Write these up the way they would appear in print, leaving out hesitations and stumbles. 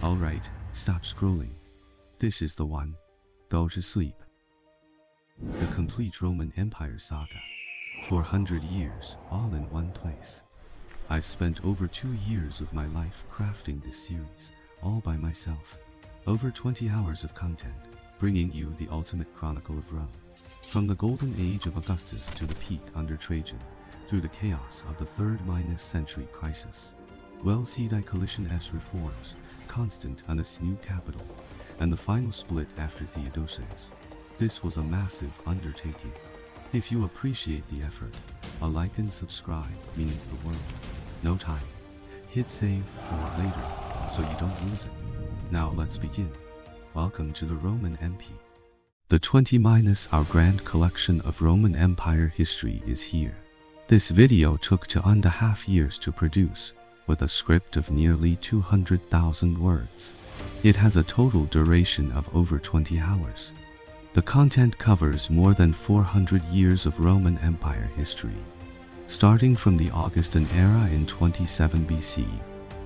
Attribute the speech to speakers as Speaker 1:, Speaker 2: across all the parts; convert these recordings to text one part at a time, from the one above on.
Speaker 1: Alright, stop scrolling. This is the one. Go to sleep. The complete Roman Empire saga. 400 years, all in one place. I've spent over 2 years of my life crafting this series, all by myself. Over 20 hours of content, bringing you the ultimate chronicle of Rome. From the golden age of Augustus to the peak under Trajan, through the chaos of the 3rd century crisis. We'll see Diocletian's reforms, Constantine's new capital, and the final split after Theodosius. This was a massive undertaking. If you appreciate the effort, a like and subscribe means the world. No time. Hit save for later, so you don't lose it. Now let's begin. Welcome to the Roman MP. The 20- our grand collection of Roman Empire history is here. This video took 2.5 years to produce, with a script of nearly 200,000 words. It has a total duration of over 20 hours. The content covers more than 400 years of Roman Empire history, starting from the Augustan era in 27 BC,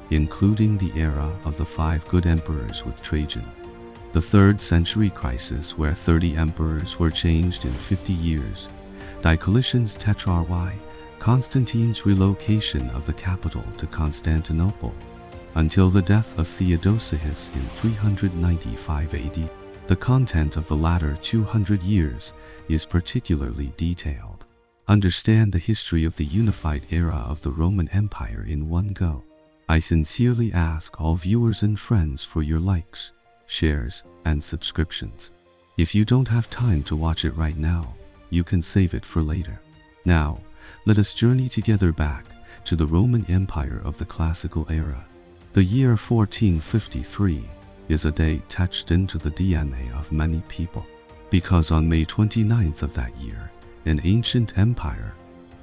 Speaker 1: including the era of the 5 good emperors with Trajan, the 3rd century crisis where 30 emperors were changed in 50 years, Diocletian's tetrarchy, Constantine's relocation of the capital to Constantinople, until the death of Theodosius in 395 AD. The content of the latter 200 years is particularly detailed. Understand the history of the unified era of the Roman Empire in one go. I sincerely ask all viewers and friends for your likes, shares, and subscriptions. If you don't have time to watch it right now, you can save it for later. Now, let us journey together back to the Roman Empire of the classical era. The year 1453 is a date etched into the DNA of many people, because on May 29th of that year, an ancient empire,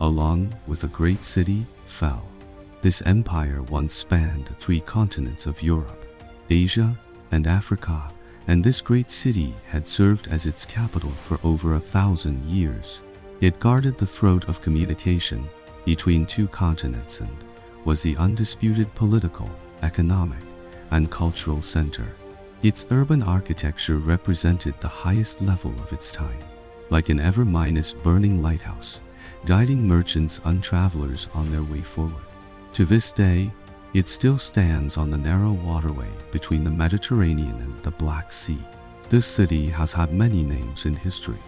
Speaker 1: along with a great city, fell. This empire once spanned 3 continents of Europe, Asia, and Africa, and this great city had served as its capital for over 1,000 years. It guarded the throat of communication between 2 continents and was the undisputed political, economic, and cultural center. Its urban architecture represented the highest level of its time, like an ever-burning lighthouse, guiding merchants and travelers on their way forward. To this day, it still stands on the narrow waterway between the Mediterranean and the Black Sea. This city has had many names in history.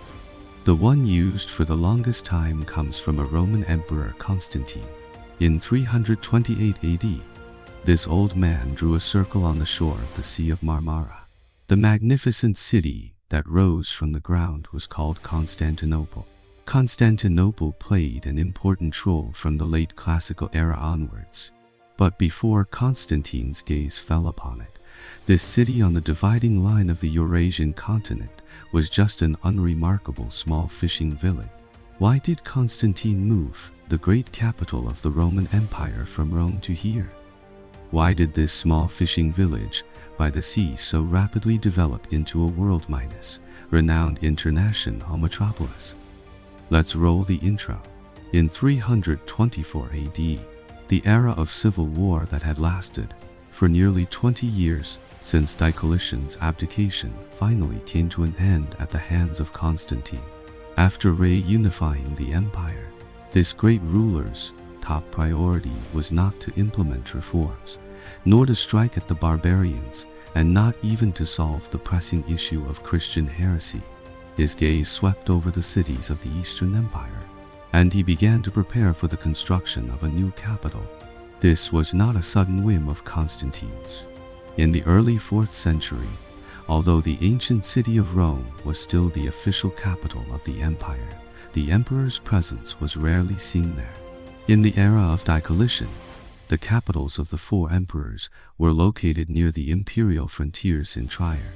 Speaker 1: The one used for the longest time comes from a Roman emperor, Constantine. In 328 AD, this old man drew a circle on the shore of the Sea of Marmara. The magnificent city that rose from the ground was called Constantinople. Constantinople played an important role from the late classical era onwards. But before Constantine's gaze fell upon it, this city on the dividing line of the Eurasian continent was just an unremarkable small fishing village. Why did Constantine move the great capital of the Roman Empire from Rome to here? Why did this small fishing village by the sea so rapidly develop into a world-renowned international metropolis? Let's roll the intro. In 324 AD, the era of civil war that had lasted for nearly 20 years since Diocletian's abdication finally came to an end at the hands of Constantine. After reunifying the empire, this great ruler's top priority was not to implement reforms, nor to strike at the barbarians, and not even to solve the pressing issue of Christian heresy. His gaze swept over the cities of the Eastern Empire, and he began to prepare for the construction of a new capital. This was not a sudden whim of Constantine's. In the early 4th century, although the ancient city of Rome was still the official capital of the empire, the emperor's presence was rarely seen there. In the era of Diocletian, the capitals of the 4 emperors were located near the imperial frontiers in Trier,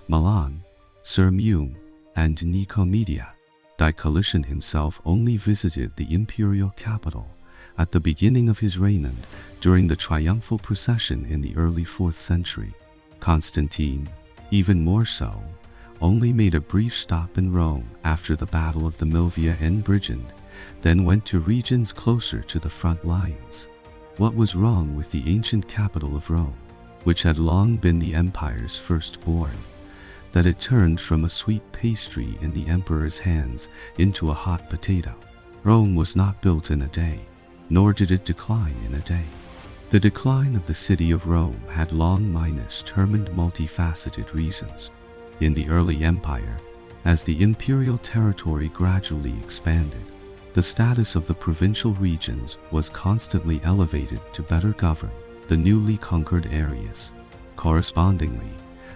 Speaker 1: Milan, Sirmium, and Nicomedia. Diocletian himself only visited the imperial capital at the beginning of his reign and during the triumphal procession in the early 4th century. Constantine, even more so, only made a brief stop in Rome after the Battle of the Milvia and Brigand, then went to regions closer to the front lines. What was wrong with the ancient capital of Rome? which had long been the empire's firstborn, that it turned from a sweet pastry in the emperor's hands into a hot potato. Rome was not built in a day, nor did it decline in a day. The decline of the city of Rome had long minus determined multifaceted reasons. In the early empire, as the imperial territory gradually expanded, the status of the provincial regions was constantly elevated to better govern the newly conquered areas. Correspondingly,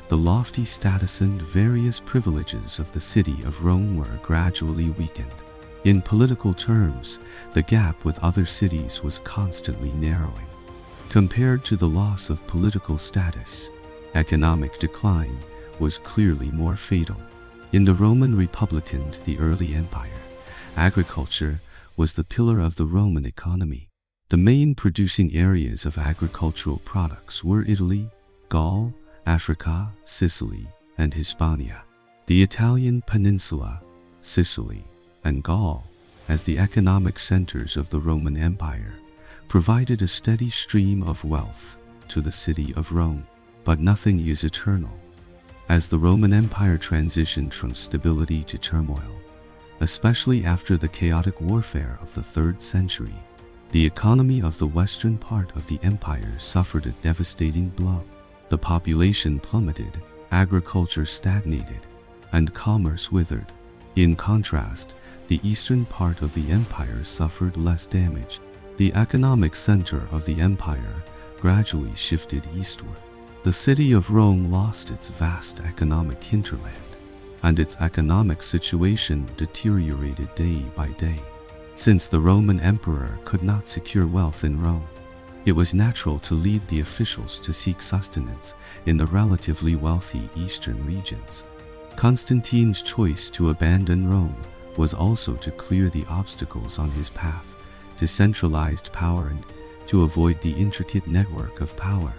Speaker 1: the lofty status and various privileges of the city of Rome were gradually weakened. In political terms, the gap with other cities was constantly narrowing. Compared to the loss of political status, economic decline was clearly more fatal. In the Roman Republic and the early empire, agriculture was the pillar of the Roman economy. The main producing areas of agricultural products were Italy, Gaul, Africa, Sicily, and Hispania. The Italian peninsula, Sicily, and Gaul, as the economic centers of the Roman Empire, provided a steady stream of wealth to the city of Rome. But nothing is eternal. As the Roman Empire transitioned from stability to turmoil, especially after the chaotic warfare of the 3rd century, the economy of the western part of the empire suffered a devastating blow. The population plummeted, agriculture stagnated, and commerce withered. In contrast, the eastern part of the empire suffered less damage. The economic center of the empire gradually shifted eastward. The city of Rome lost its vast economic hinterland, and its economic situation deteriorated day by day. Since the Roman emperor could not secure wealth in Rome, it was natural to lead the officials to seek sustenance in the relatively wealthy eastern regions. Constantine's choice to abandon Rome was also to clear the obstacles on his path to centralized power and to avoid the intricate network of power.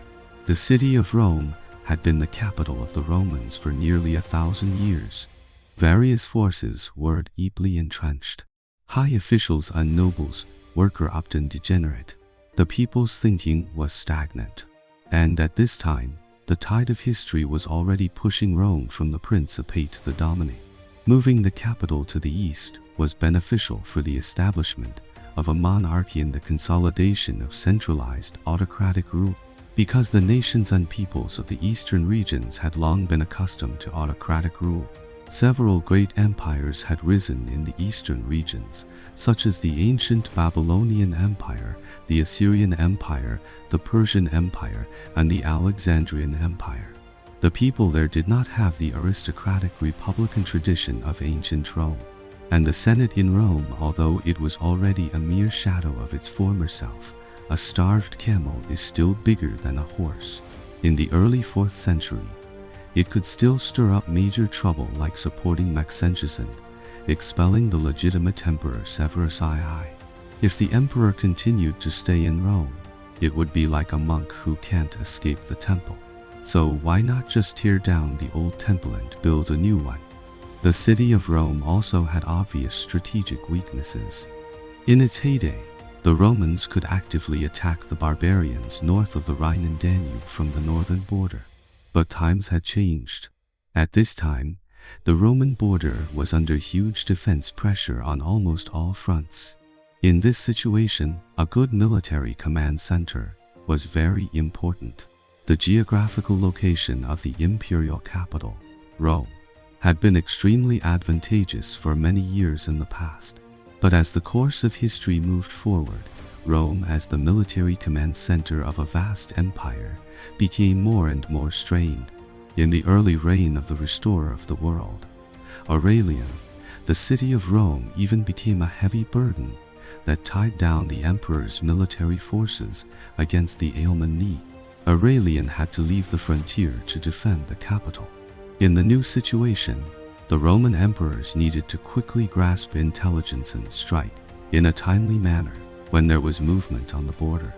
Speaker 1: The city of Rome had been the capital of the Romans for nearly 1,000 years. Various forces were deeply entrenched. High officials and nobles were corrupt and degenerate. The people's thinking was stagnant. And at this time, the tide of history was already pushing Rome from the Principate to the dominate. Moving the capital to the east was beneficial for the establishment of a monarchy and the consolidation of centralized autocratic rule. Because the nations and peoples of the eastern regions had long been accustomed to autocratic rule, several great empires had risen in the eastern regions, such as the ancient Babylonian Empire, the Assyrian Empire, the Persian Empire, and the Alexandrian Empire. The people there did not have the aristocratic republican tradition of ancient Rome, and the Senate in Rome, although it was already a mere shadow of its former self, a starved camel is still bigger than a horse. In the early 4th century, it could still stir up major trouble, like supporting Maxentius and expelling the legitimate emperor Severus II. If the emperor continued to stay in Rome, it would be like a monk who can't escape the temple. So why not just tear down the old temple and build a new one? The city of Rome also had obvious strategic weaknesses. In its heyday, the Romans could actively attack the barbarians north of the Rhine and Danube from the northern border. But times had changed. At this time, the Roman border was under huge defense pressure on almost all fronts. In this situation, a good military command center was very important. The geographical location of the imperial capital, Rome, had been extremely advantageous for many years in the past. But as the course of history moved forward, Rome, as the military command center of a vast empire, became more and more strained. In the early reign of the restorer of the world, Aurelian, the city of Rome even became a heavy burden that tied down the emperor's military forces against the Alemanni. Aurelian had to leave the frontier to defend the capital. In the new situation, the Roman emperors needed to quickly grasp intelligence and strike in a timely manner when there was movement on the border,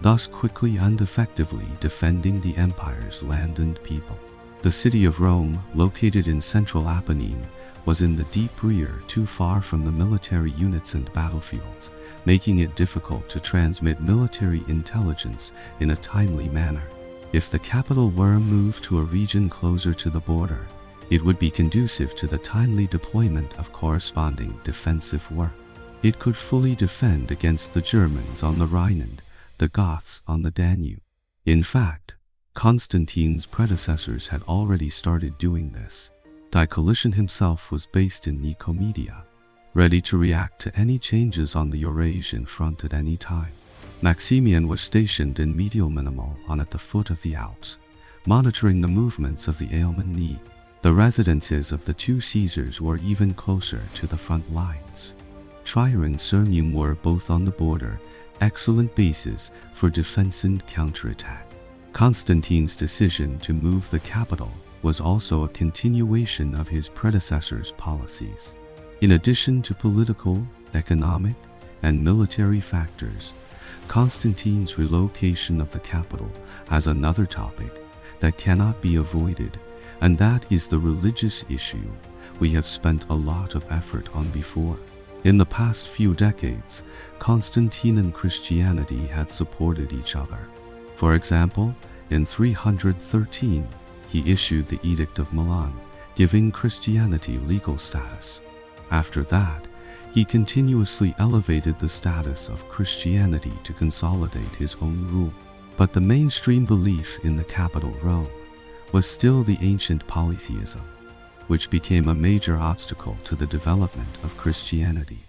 Speaker 1: thus quickly and effectively defending the empire's land and people. The city of Rome, located in central Apennine, was in the deep rear, too far from the military units and battlefields, making it difficult to transmit military intelligence in a timely manner. If the capital were moved to a region closer to the border, it would be conducive to the timely deployment of corresponding defensive work. It could fully defend against the Germans on the Rhine and the Goths on the Danube. In fact, Constantine's predecessors had already started doing this. Diocletian himself was based in Nicomedia, ready to react to any changes on the Eurasian front at any time. Maximian was stationed in Medial Minimal at the foot of the Alps, monitoring the movements of the Alemanni. The residences of the two Caesars were even closer to the front lines. Trier and Sirmium were both on the border, excellent bases for defense and counterattack. Constantine's decision to move the capital was also a continuation of his predecessor's policies. In addition to political, economic, and military factors, Constantine's relocation of the capital has another topic that cannot be avoided, and that is the religious issue we have spent a lot of effort on before. In the past few decades, Constantine and Christianity had supported each other. For example, in 313, he issued the Edict of Milan, giving Christianity legal status. After that, he continuously elevated the status of Christianity to consolidate his own rule. But the mainstream belief in the capital Rome was still the ancient polytheism, which became a major obstacle to the development of Christianity.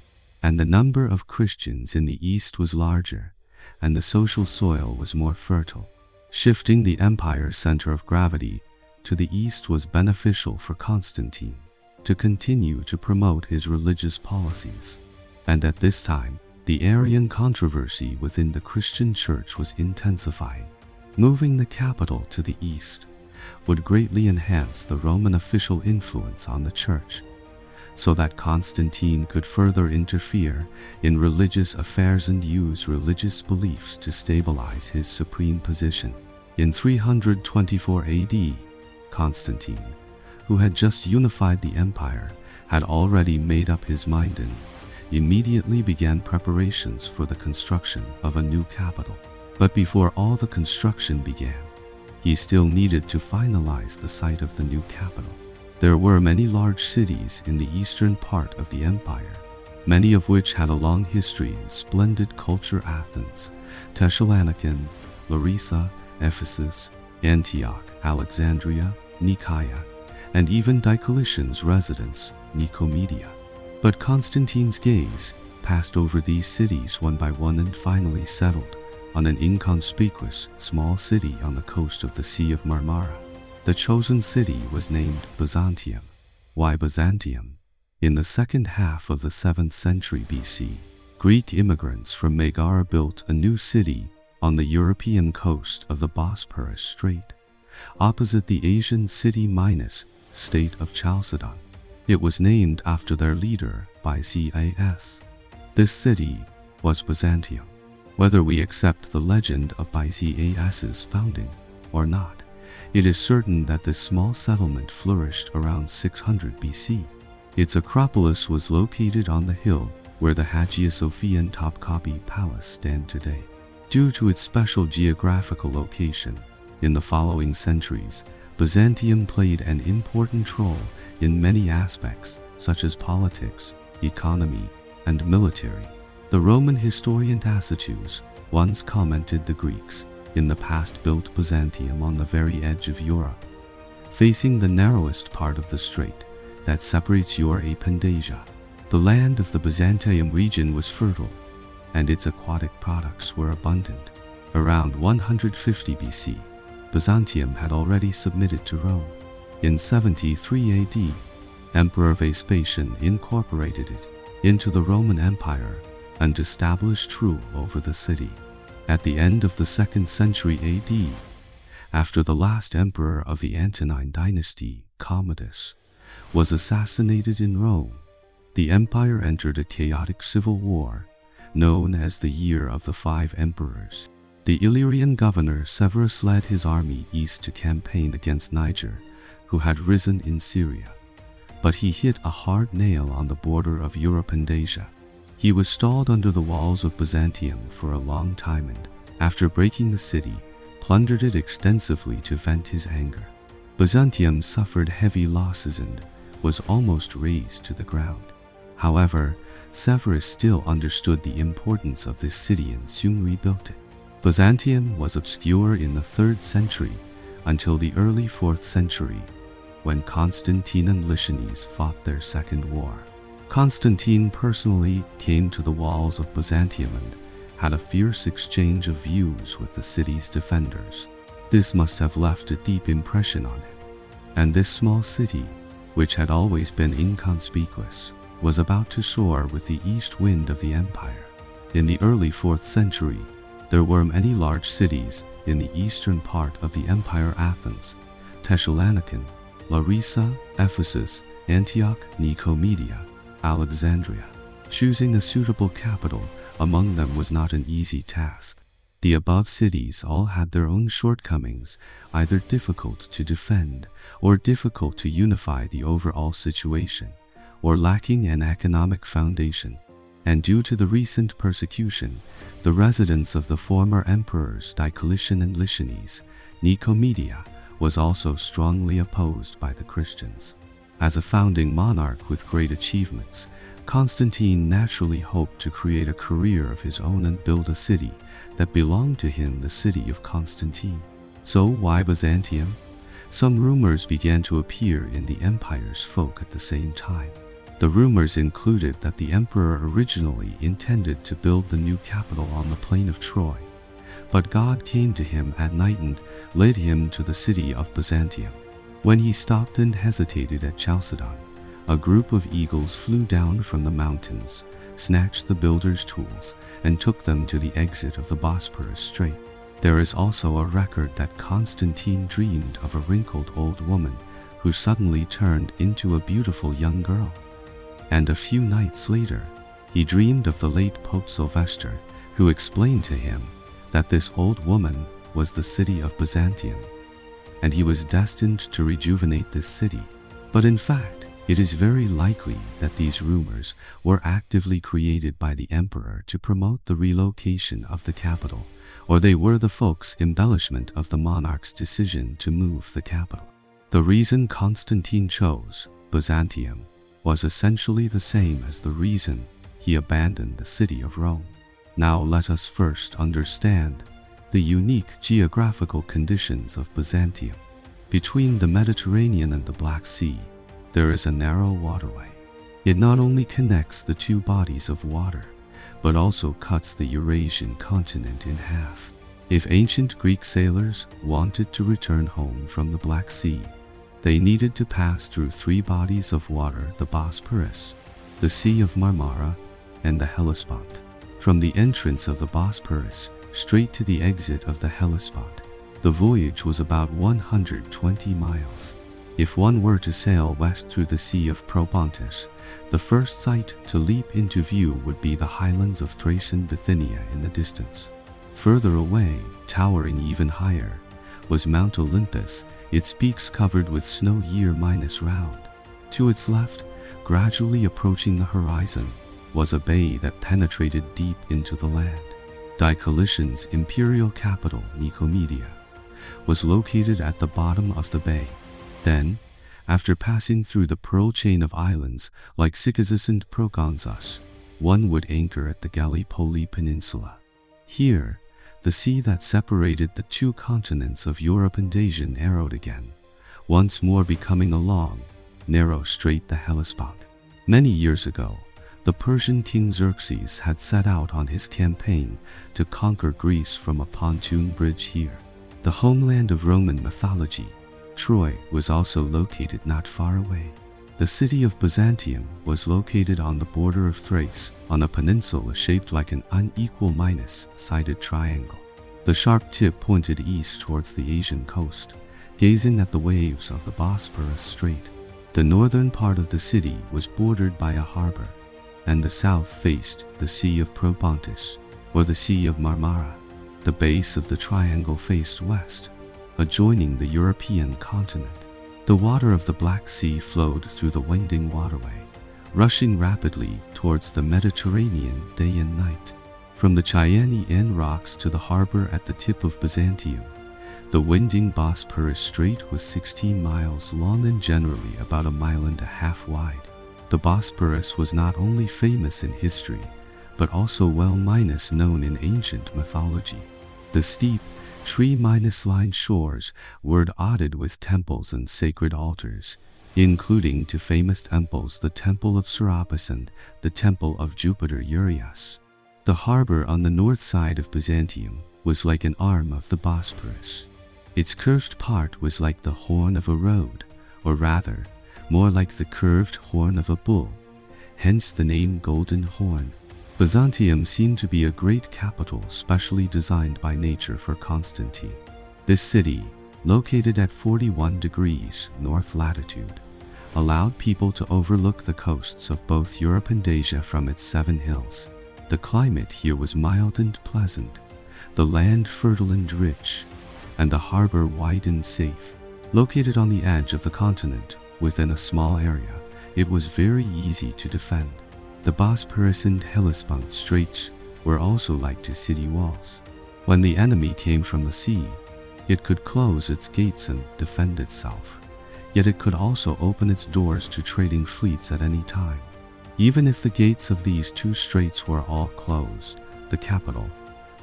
Speaker 1: And the number of Christians in the East was larger, and the social soil was more fertile. Shifting the empire's center of gravity to the East was beneficial for Constantine to continue to promote his religious policies. And at this time, the Arian controversy within the Christian Church was intensifying. Moving the capital to the East would greatly enhance the Roman official influence on the Church, so that Constantine could further interfere in religious affairs and use religious beliefs to stabilize his supreme position. In 324 AD, Constantine, who had just unified the empire, had already made up his mind and immediately began preparations for the construction of a new capital. But before all the construction began, he still needed to finalize the site of the new capital. There were many large cities in the eastern part of the empire, many of which had a long history in splendid culture: Athens, Thessaloniki, Larissa, Ephesus, Antioch, Alexandria, Nicaea, and even Diocletian's residence, Nicomedia. But Constantine's gaze passed over these cities one by one and finally settled on an inconspicuous small city on the coast of the Sea of Marmara. The chosen city was named Byzantium. Why Byzantium? In the second half of the 7th century BC, Greek immigrants from Megara built a new city on the European coast of the Bosporus Strait, opposite the Asian city-minus state of Chalcedon. It was named after their leader, Byzas. This city was Byzantium. Whether we accept the legend of Byzas's founding or not, it is certain that this small settlement flourished around 600 BC. Its acropolis was located on the hill where the Hagia Sophia and Topkapi Palace stand today. Due to its special geographical location, in the following centuries, Byzantium played an important role in many aspects, such as politics, economy, and military. The Roman historian Tacitus once commented the Greeks in the past built Byzantium on the very edge of Europe, facing the narrowest part of the strait that separates Europe and Asia. The land of the Byzantium region was fertile, and its aquatic products were abundant. Around 150 BC, Byzantium had already submitted to Rome. In 73 AD, Emperor Vespasian incorporated it into the Roman Empire and established rule over the city. At the end of the 2nd century AD, after the last emperor of the Antonine dynasty, Commodus, was assassinated in Rome, the empire entered a chaotic civil war known as the Year of the Five Emperors. The Illyrian governor Severus led his army east to campaign against Niger, who had risen in Syria. But he hit a hard nail on the border of Europe and Asia. He was stalled under the walls of Byzantium for a long time, and after breaking the city, plundered it extensively to vent his anger. Byzantium suffered heavy losses and was almost razed to the ground. However, Severus still understood the importance of this city and soon rebuilt it. Byzantium was obscure in the 3rd century until the early 4th century, when Constantine and Lichens fought their second war. Constantine personally came to the walls of Byzantium and had a fierce exchange of views with the city's defenders. This must have left a deep impression on him. And this small city, which had always been inconspicuous, was about to soar with the east wind of the empire. In the early 4th century, there were many large cities in the eastern part of the empire: Athens, Thessaloniki, Larissa, Ephesus, Antioch, Nicomedia, Alexandria. Choosing a suitable capital among them was not an easy task. The above cities all had their own shortcomings, either difficult to defend or difficult to unify the overall situation, or lacking an economic foundation. And due to the recent persecution, the residence of the former emperors Diocletian and Lichens, Nicomedia was also strongly opposed by the Christians. As a founding monarch with great achievements, Constantine naturally hoped to create a career of his own and build a city that belonged to him, the city of Constantine. So why Byzantium? Some rumors began to appear in the empire's folk at the same time. The rumors included that the emperor originally intended to build the new capital on the plain of Troy, but God came to him at night and led him to the city of Byzantium. When he stopped and hesitated at Chalcedon, a group of eagles flew down from the mountains, snatched the builder's tools, and took them to the exit of the Bosporus Strait. There is also a record that Constantine dreamed of a wrinkled old woman who suddenly turned into a beautiful young girl. And a few nights later, he dreamed of the late Pope Sylvester, who explained to him that this old woman was the city of Byzantium, and he was destined to rejuvenate this city. But in fact, it is very likely that these rumors were actively created by the emperor to promote the relocation of the capital, or they were the folk's embellishment of the monarch's decision to move the capital. The reason Constantine chose Byzantium was essentially the same as the reason he abandoned the city of Rome. Now let us first understand the unique geographical conditions of Byzantium. Between the Mediterranean and the Black Sea, there is a narrow waterway. It not only connects the two bodies of water, but also cuts the Eurasian continent in half. If ancient Greek sailors wanted to return home from the Black Sea, they needed to pass through three bodies of water: the Bosporus, the Sea of Marmara, and the Hellespont. From the entrance of the Bosporus straight to the exit of the Hellespont, the voyage was about 120 miles. If one were to sail west through the Sea of Propontis, the first sight to leap into view would be the highlands of Thrace and Bithynia in the distance. Further away, towering even higher, was Mount Olympus, its peaks covered with snow year-round. To its left, gradually approaching the horizon, was a bay that penetrated deep into the land. Diocletian's imperial capital, Nicomedia, was located at the bottom of the bay. Then, after passing through the pearl chain of islands like Cycazus and Proconsus, one would anchor at the Gallipoli Peninsula. Here, the sea that separated the two continents of Europe and Asia narrowed again, once more becoming a long, narrow strait, the Hellespont. Many years ago, the Persian king Xerxes had set out on his campaign to conquer Greece from a pontoon bridge here. The homeland of Roman mythology, Troy, was also located not far away. The city of Byzantium was located on the border of Thrace, on a peninsula shaped like an unequal minus-sided triangle. The sharp tip pointed east towards the Asian coast, gazing at the waves of the Bosporus Strait. The northern part of the city was bordered by a harbor, and the south faced the Sea of Propontis, or the Sea of Marmara. The base of the triangle faced west, adjoining the European continent. The water of the Black Sea flowed through the winding waterway, rushing rapidly towards the Mediterranean day and night. From the Chianaean rocks to the harbor at the tip of Byzantium, The winding Bosporus Strait was 16 miles long and generally about a mile and a half wide. The Bosporus was not only famous in history, but also known in ancient mythology. The steep, tree-lined shores were dotted with temples and sacred altars, including two famous temples, the Temple of Serapis and the Temple of Jupiter Urias. The harbor on the north side of Byzantium was like an arm of the Bosporus. Its curved part was like the horn of a road, or rather, more like the curved horn of a bull, hence the name Golden Horn. Byzantium seemed to be a great capital specially designed by nature for Constantine. This city, located at 41 degrees north latitude, allowed people to overlook the coasts of both Europe and Asia from its 7 hills. The climate here was mild and pleasant, the land fertile and rich, and the harbor wide and safe. Located on the edge of the continent, within a small area, it was very easy to defend. The Bosporus and Hellespont Straits were also like two city walls. When the enemy came from the sea, it could close its gates and defend itself, yet it could also open its doors to trading fleets at any time. Even if the gates of these two straits were all closed, the capital,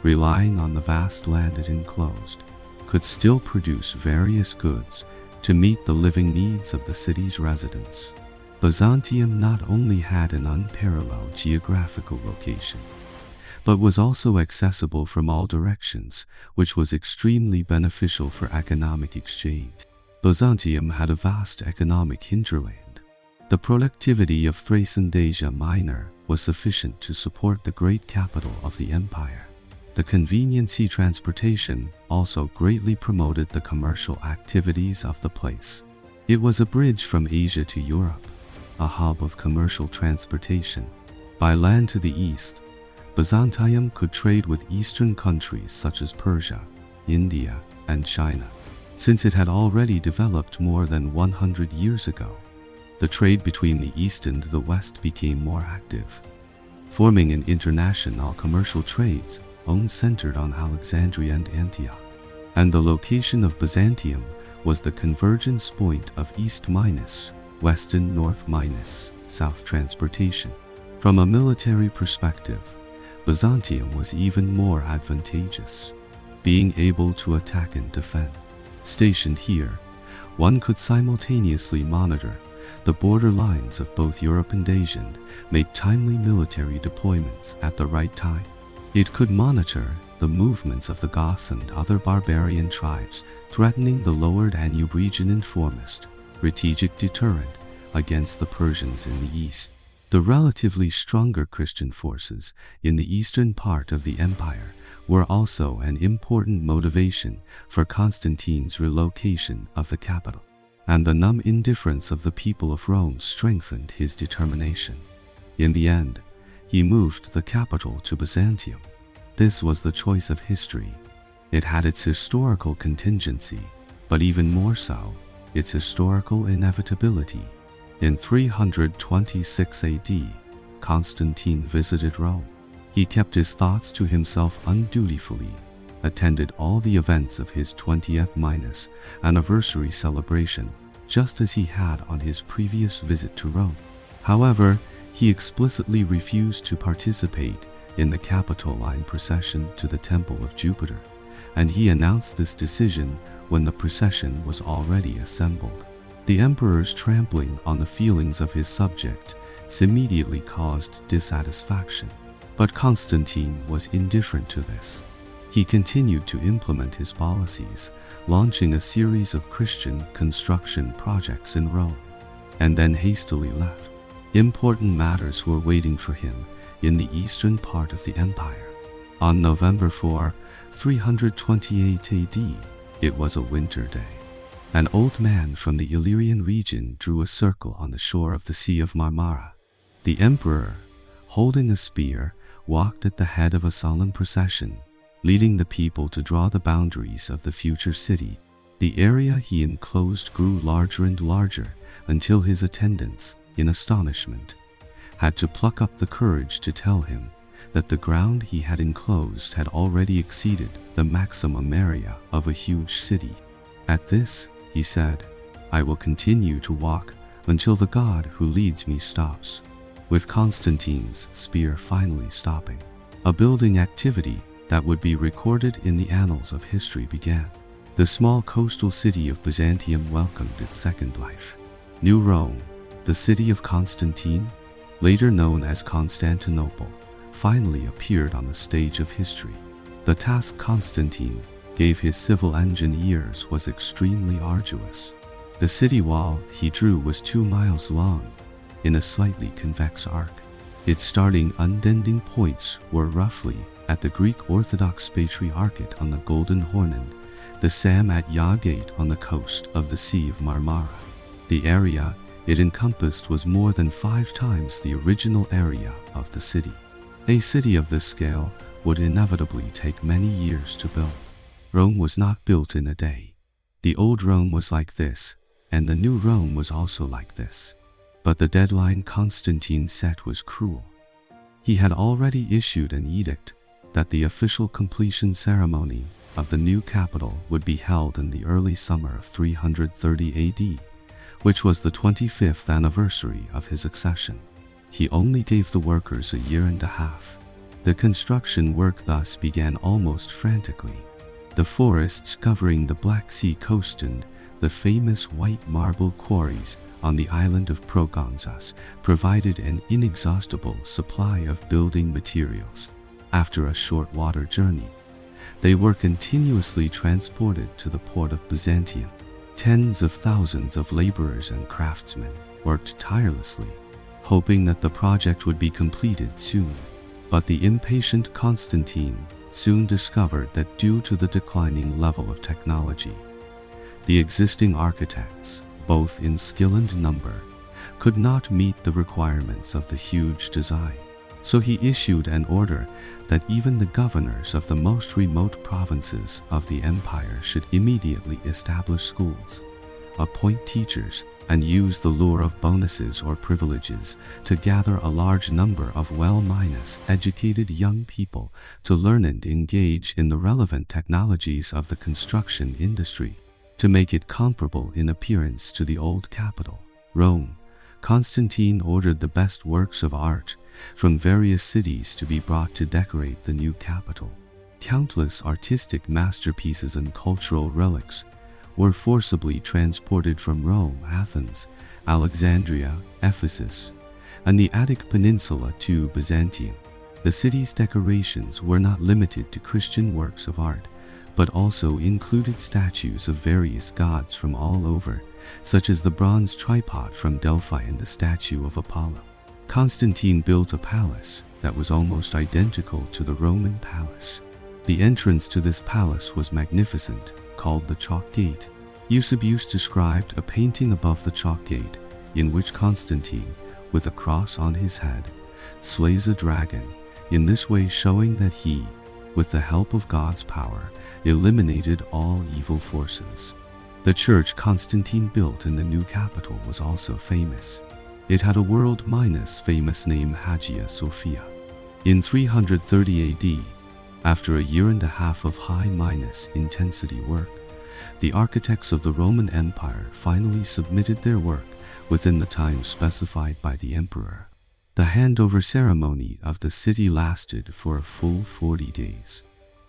Speaker 1: relying on the vast land it enclosed, could still produce various goods to meet the living needs of the city's residents. Byzantium not only had an unparalleled geographical location, but was also accessible from all directions, which was extremely beneficial for economic exchange. Byzantium had a vast economic hinterland. The productivity of Thrace and Asia Minor was sufficient to support the great capital of the empire. The convenient sea transportation also greatly promoted the commercial activities of the place. It was a bridge from Asia to Europe, a hub of commercial transportation. By land to the east, Byzantium could trade with eastern countries such as Persia, India, and China. Since it had already developed more than 100 years ago, the trade between the east and the west became more active, forming an international commercial trades centered on Alexandria and Antioch. And the location of Byzantium was the convergence point of east-west and north-south transportation. From a military perspective, Byzantium was even more advantageous, being able to attack and defend. Stationed here, one could simultaneously monitor the border lines of both Europe and Asia and make timely military deployments at the right time. It could monitor the movements of the Goths and other barbarian tribes threatening the lower Danube region and form a strategic deterrent against the Persians in the east. The relatively stronger Christian forces in the eastern part of the empire were also an important motivation for Constantine's relocation of the capital, and the numb indifference of the people of Rome strengthened his determination. In the end, he moved the capital to Byzantium. This was the choice of history. It had its historical contingency, but even more so, its historical inevitability. In 326 AD, Constantine visited Rome. He kept his thoughts to himself undutifully, attended all the events of his 20th anniversary celebration, just as he had on his previous visit to Rome. However, he explicitly refused to participate in the Capitoline procession to the Temple of Jupiter, and he announced this decision when the procession was already assembled. The emperor's trampling on the feelings of his subjects immediately caused dissatisfaction, but Constantine was indifferent to this. He continued to implement his policies, launching a series of Christian construction projects in Rome, and then hastily left. Important matters were waiting for him in the eastern part of the empire. On November 4, 328 AD, it was a winter day. An old man from the Illyrian region drew a circle on the shore of the Sea of Marmara. The emperor, holding a spear, walked at the head of a solemn procession, leading the people to draw the boundaries of the future city. The area he enclosed grew larger and larger until his attendants, in astonishment, had to pluck up the courage to tell him that the ground he had enclosed had already exceeded the maximum area of a huge city. At this, he said, "I will continue to walk until the God who leads me stops," with Constantine's spear finally stopping. A building activity that would be recorded in the annals of history began. The small coastal city of Byzantium welcomed its second life. New Rome, the city of Constantine, later known as Constantinople, finally appeared on the stage of history. The task Constantine gave his civil engineers was extremely arduous. The city wall he drew was 2 miles long, in a slightly convex arc. Its starting undending points were roughly at the Greek Orthodox Patriarchate on the Golden Horn, the Sam at Ya Gate on the coast of the Sea of Marmara. The area it encompassed was more than 5 times the original area of the city. A city of this scale would inevitably take many years to build. Rome was not built in a day. The old Rome was like this, and the new Rome was also like this. But the deadline Constantine set was cruel. He had already issued an edict that the official completion ceremony of the new capital would be held in the early summer of 330 AD, which was the 25th anniversary of his accession. He only gave the workers a year and a half. The construction work thus began almost frantically. The forests covering the Black Sea coast and the famous white marble quarries on the island of Progonzas provided an inexhaustible supply of building materials. After a short water journey, they were continuously transported to the port of Byzantium. Tens of thousands of laborers and craftsmen worked tirelessly, hoping that the project would be completed soon. But the impatient Constantine soon discovered that due to the declining level of technology, the existing architects, both in skill and number, could not meet the requirements of the huge design. So he issued an order that even the governors of the most remote provinces of the empire should immediately establish schools, appoint teachers, and use the lure of bonuses or privileges to gather a large number of well-educated young people to learn and engage in the relevant technologies of the construction industry, to make it comparable in appearance to the old capital, Rome. Constantine ordered the best works of art from various cities to be brought to decorate the new capital. Countless artistic masterpieces and cultural relics were forcibly transported from Rome, Athens, Alexandria, Ephesus, and the Attic Peninsula to Byzantium. The city's decorations were not limited to Christian works of art, but also included statues of various gods from all over, such as the bronze tripod from Delphi and the statue of Apollo. Constantine built a palace that was almost identical to the Roman palace. The entrance to this palace was magnificent, called the Chalk Gate. Eusebius described a painting above the Chalk Gate, in which Constantine, with a cross on his head, slays a dragon, in this way showing that he, with the help of God's power, eliminated all evil forces. The church Constantine built in the new capital was also famous. It had a world-famous name, Hagia Sophia. In 330 AD, after a year and a half of high-intensity work, the architects of the Roman Empire finally submitted their work within the time specified by the emperor. The handover ceremony of the city lasted for a full 40 days.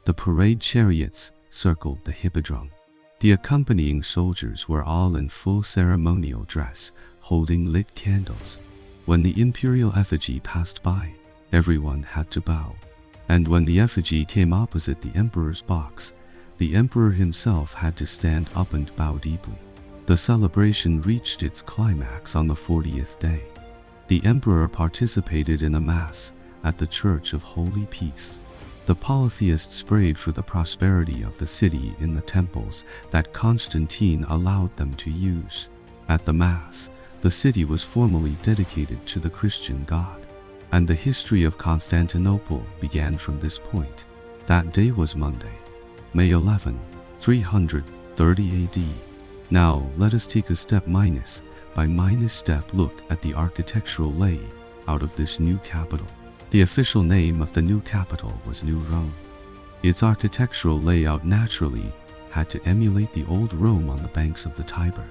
Speaker 1: The parade chariots circled the hippodrome. The accompanying soldiers were all in full ceremonial dress, holding lit candles. When the imperial effigy passed by, everyone had to bow. And when the effigy came opposite the emperor's box, the emperor himself had to stand up and bow deeply. The celebration reached its climax on the 40th day. The emperor participated in a mass at the Church of Holy Peace. The polytheists prayed for the prosperity of the city in the temples that Constantine allowed them to use. At the mass, the city was formally dedicated to the Christian God, and the history of Constantinople began from this point. That day was Monday, May 11, 330 AD. Now let us take a step-by-step look at the architectural layout of this new capital. The official name of the new capital was New Rome. Its architectural layout naturally had to emulate the old Rome on the banks of the Tiber.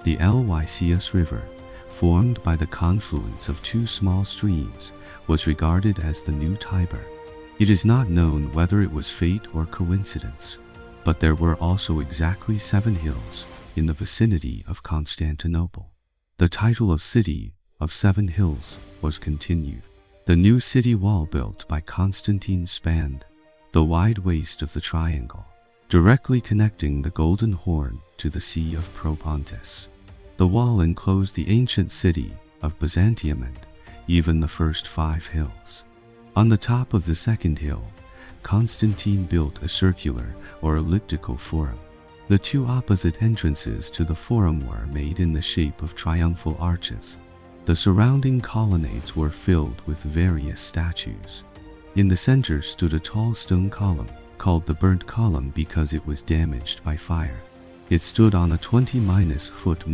Speaker 1: The Lycius River, formed by the confluence of two small streams, was regarded as the new Tiber. It is not known whether it was fate or coincidence, but there were also exactly 7 hills in the vicinity of Constantinople. The title of City of 7 Hills was continued. The new city wall built by Constantine spanned the wide waste of the triangle, directly connecting the Golden Horn to the Sea of Propontis. The wall enclosed the ancient city of Byzantium and even the first 5 hills. On the top of the second hill, Constantine built a circular or elliptical forum. The 2 opposite entrances to the forum were made in the shape of triumphal arches. The surrounding colonnades were filled with various statues. In the center stood a tall stone column, called the burnt column because it was damaged by fire. It stood on a 20-foot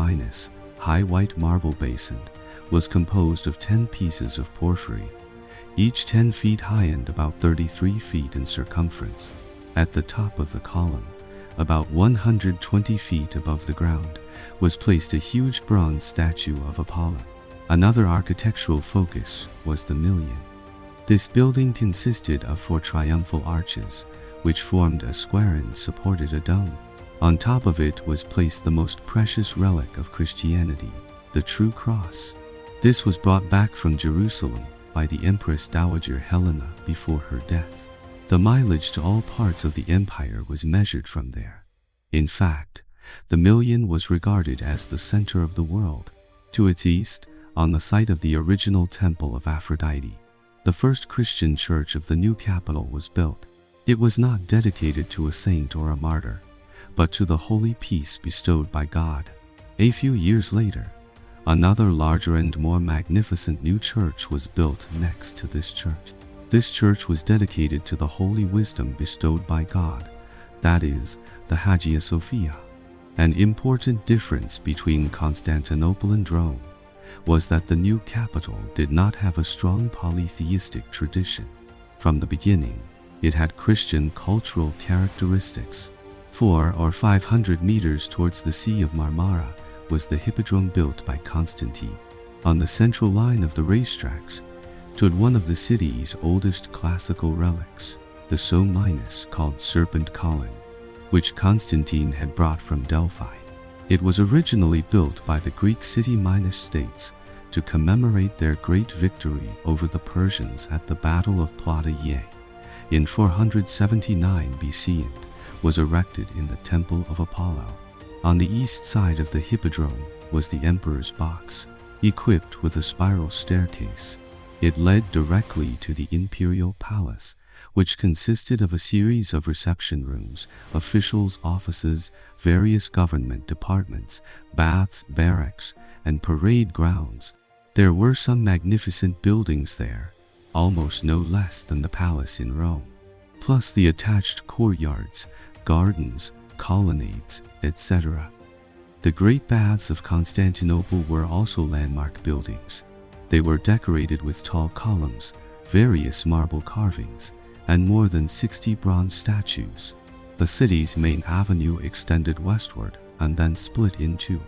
Speaker 1: high white marble base and was composed of 10 pieces of porphyry, each 10 feet high and about 33 feet in circumference. At the top of the column, about 120 feet above the ground, was placed a huge bronze statue of Apollo. Another architectural focus was the Million. This building consisted of 4 triumphal arches, which formed a square and supported a dome. On top of it was placed the most precious relic of Christianity, the true cross. This was brought back from Jerusalem by the Empress Dowager Helena before her death. The mileage to all parts of the empire was measured from there. In fact, the Million was regarded as the center of the world. To its east, on the site of the original temple of Aphrodite, the first Christian church of the new capital was built. It was not dedicated to a saint or a martyr, but to the holy peace bestowed by God. A few years later, another larger and more magnificent new church was built next to this church. This church was dedicated to the holy wisdom bestowed by God, that is, the Hagia Sophia. An important difference between Constantinople and Rome was that the new capital did not have a strong polytheistic tradition. From the beginning, it had Christian cultural characteristics. 400 or 500 meters towards the Sea of Marmara was the hippodrome built by Constantine. On the central line of the racetracks stood one of the city's oldest classical relics, the called Serpent Column, which Constantine had brought from Delphi. It was originally built by the Greek city-states to commemorate their great victory over the Persians at the Battle of Plataea in 479 BC and was erected in the Temple of Apollo. On the east side of the hippodrome was the Emperor's Box, equipped with a spiral staircase. It led directly to the Imperial Palace, which consisted of a series of reception rooms, officials' offices, various government departments, baths, barracks, and parade grounds. There were some magnificent buildings there, almost no less than the palace in Rome, plus the attached courtyards, gardens, colonnades, etc. The great baths of Constantinople were also landmark buildings. They were decorated with tall columns, various marble carvings, and more than 60 bronze statues. The city's main avenue extended westward and then split in 2.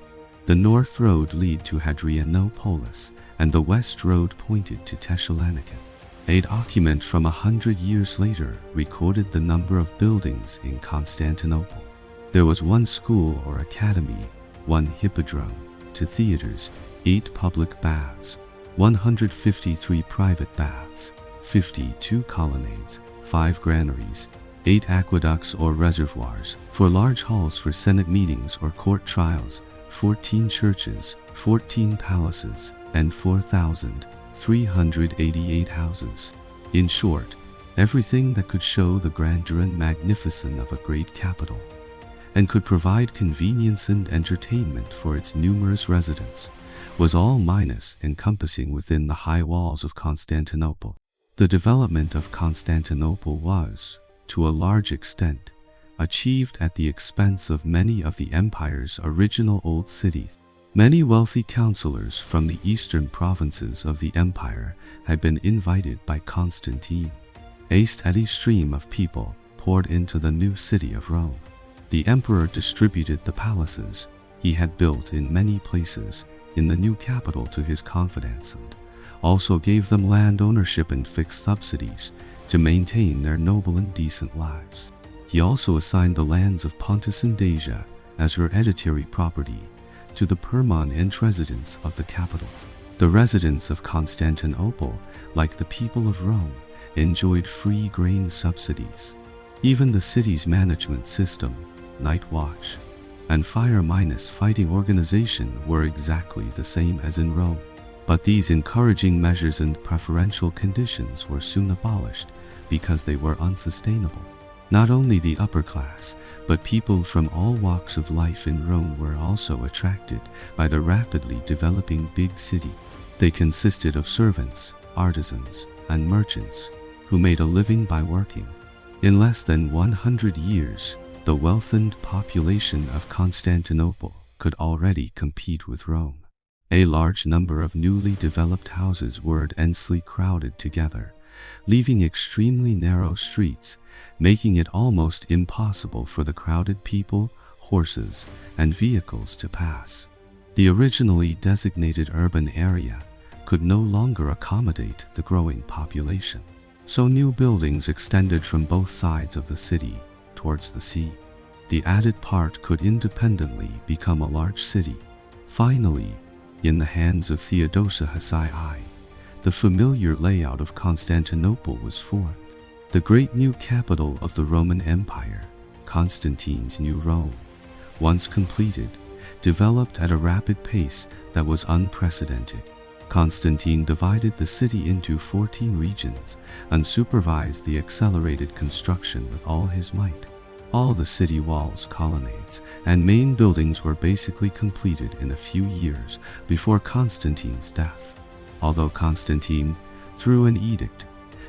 Speaker 1: The north road led to Hadrianopolis, and the west road pointed to Thessalonica. A document from 100 years later recorded the number of buildings in Constantinople. There was 1 school or academy, 1 hippodrome, 2 theaters, 8 public baths, 153 private baths, 52 colonnades, 5 granaries, 8 aqueducts or reservoirs for large halls for Senate meetings or court trials, 14 churches, 14 palaces, and 4,388 houses. In short, everything that could show the grandeur and magnificence of a great capital, and could provide convenience and entertainment for its numerous residents, was all encompassing within the high walls of Constantinople. The development of Constantinople was, to a large extent, achieved at the expense of many of the empire's original old cities. Many wealthy counselors from the eastern provinces of the empire had been invited by Constantine. A steady stream of people poured into the new city of Rome. The emperor distributed the palaces he had built in many places in the new capital to his confidants and also gave them land ownership and fixed subsidies to maintain their noble and decent lives. He also assigned the lands of Pontus and Asia as hereditary property to the permanent residents of the capital. The residents of Constantinople, like the people of Rome, enjoyed free grain subsidies. Even the city's management system, night watch, and fighting organization were exactly the same as in Rome. But these encouraging measures and preferential conditions were soon abolished because they were unsustainable. Not only the upper class, but people from all walks of life in Rome were also attracted by the rapidly developing big city. They consisted of servants, artisans, and merchants who made a living by working. In less than 100 years, the wealth and population of Constantinople could already compete with Rome. A large number of newly developed houses were densely crowded together, leaving extremely narrow streets, making it almost impossible for the crowded people, horses, and vehicles to pass. The originally designated urban area could no longer accommodate the growing population, so new buildings extended from both sides of the city towards the sea. The added part could independently become a large city. Finally, in the hands of Theodosius I, the familiar layout of Constantinople was formed. The great new capital of the Roman Empire, Constantine's new Rome, once completed, developed at a rapid pace that was unprecedented. Constantine divided the city into 14 regions and supervised the accelerated construction with all his might. All the city walls, colonnades, and main buildings were basically completed in a few years before Constantine's death. Although Constantine, through an edict,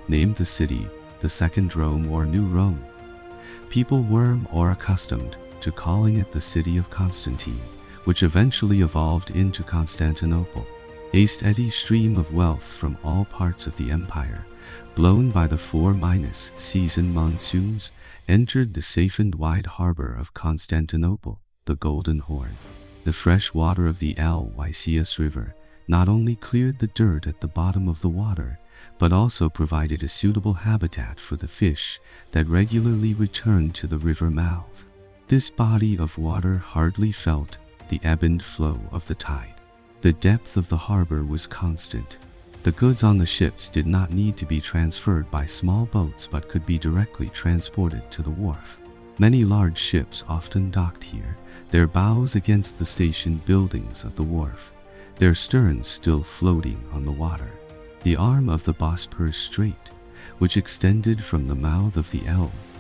Speaker 1: named the city the Second Rome or New Rome, people were more accustomed to calling it the city of Constantine, which eventually evolved into Constantinople. A steady stream of wealth from all parts of the empire, blown by the 4-season monsoons, entered the safe and wide harbor of Constantinople, the Golden Horn. The fresh water of the Lycius River not only cleared the dirt at the bottom of the water, but also provided a suitable habitat for the fish that regularly returned to the river mouth. This body of water hardly felt the ebb and flow of the tide. The depth of the harbor was constant. The goods on the ships did not need to be transferred by small boats but could be directly transported to the wharf. Many large ships often docked here, their bows against the station buildings of the wharf, their sterns still floating on the water. The arm of the Bosporus Strait, which extended from the mouth of the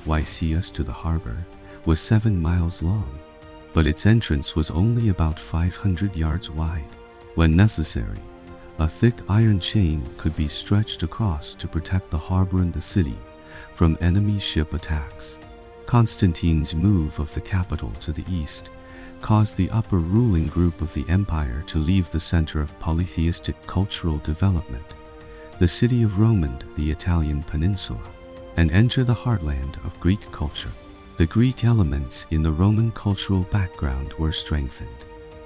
Speaker 1: Lycius to the harbor, was 7 miles long, but its entrance was only about 500 yards wide. When necessary, a thick iron chain could be stretched across to protect the harbor and the city from enemy ship attacks. Constantine's move of the capital to the east caused the upper ruling group of the empire to leave the center of polytheistic cultural development, the city of Rome and the Italian peninsula, and enter the heartland of Greek culture. The Greek elements in the Roman cultural background were strengthened.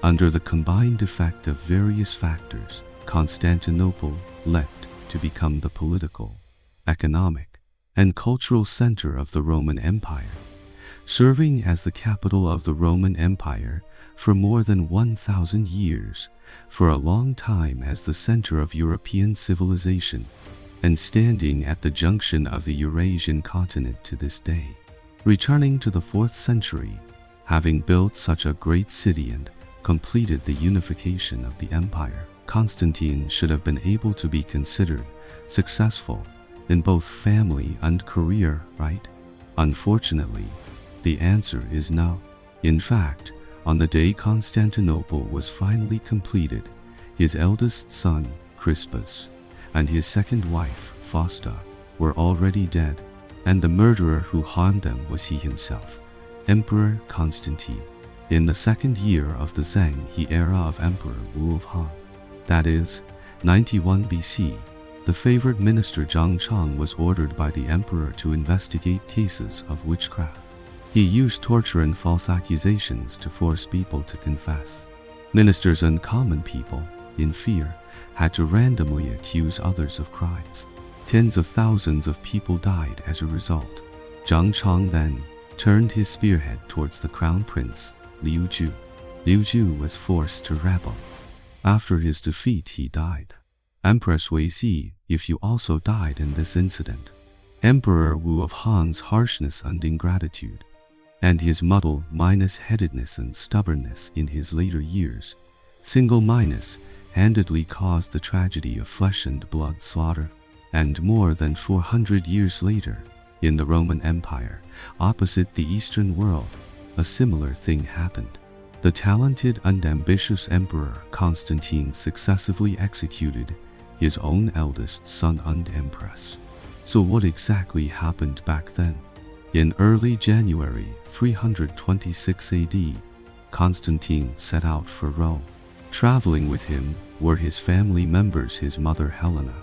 Speaker 1: Under the combined effect of various factors, Constantinople leapt to become the political, economic, and cultural center of the Roman Empire, serving as the capital of the Roman Empire for more than 1,000 years, for a long time as the center of European civilization, and standing at the junction of the Eurasian continent to this day. Returning to the 4th century, having built such a great city and completed the unification of the empire, Constantine should have been able to be considered successful in both family and career, right? Unfortunately, the answer is no. In fact, on the day Constantinople was finally completed, his eldest son, Crispus, and his second wife, Fausta, were already dead, and the murderer who harmed them was he himself, Emperor Constantine. in the second year of the Zheng He era of Emperor Wu of Han, that is, 91 BC, the favored minister Zhang Chang was ordered by the emperor to investigate cases of witchcraft. He used torture and false accusations to force people to confess. Ministers and common people, in fear, had to randomly accuse others of crimes. Tens of thousands of people died as a result. Zhang Chang then turned his spearhead towards the crown prince, Liu Ju. Liu Ju was forced to rebel. After his defeat, he died. Empress Wei, if you also died in this incident. Emperor Wu of Han's harshness and ingratitude, and his muddle-headedness and stubbornness in his later years, single-handedly caused the tragedy of flesh and blood slaughter. And more than 400 years later, in the Roman Empire, opposite the Eastern world, a similar thing happened. The talented and ambitious Emperor Constantine successively executed his own eldest son and empress. So what exactly happened back then? In early January 326 AD, Constantine set out for Rome. Traveling with him were his family members, his mother Helena,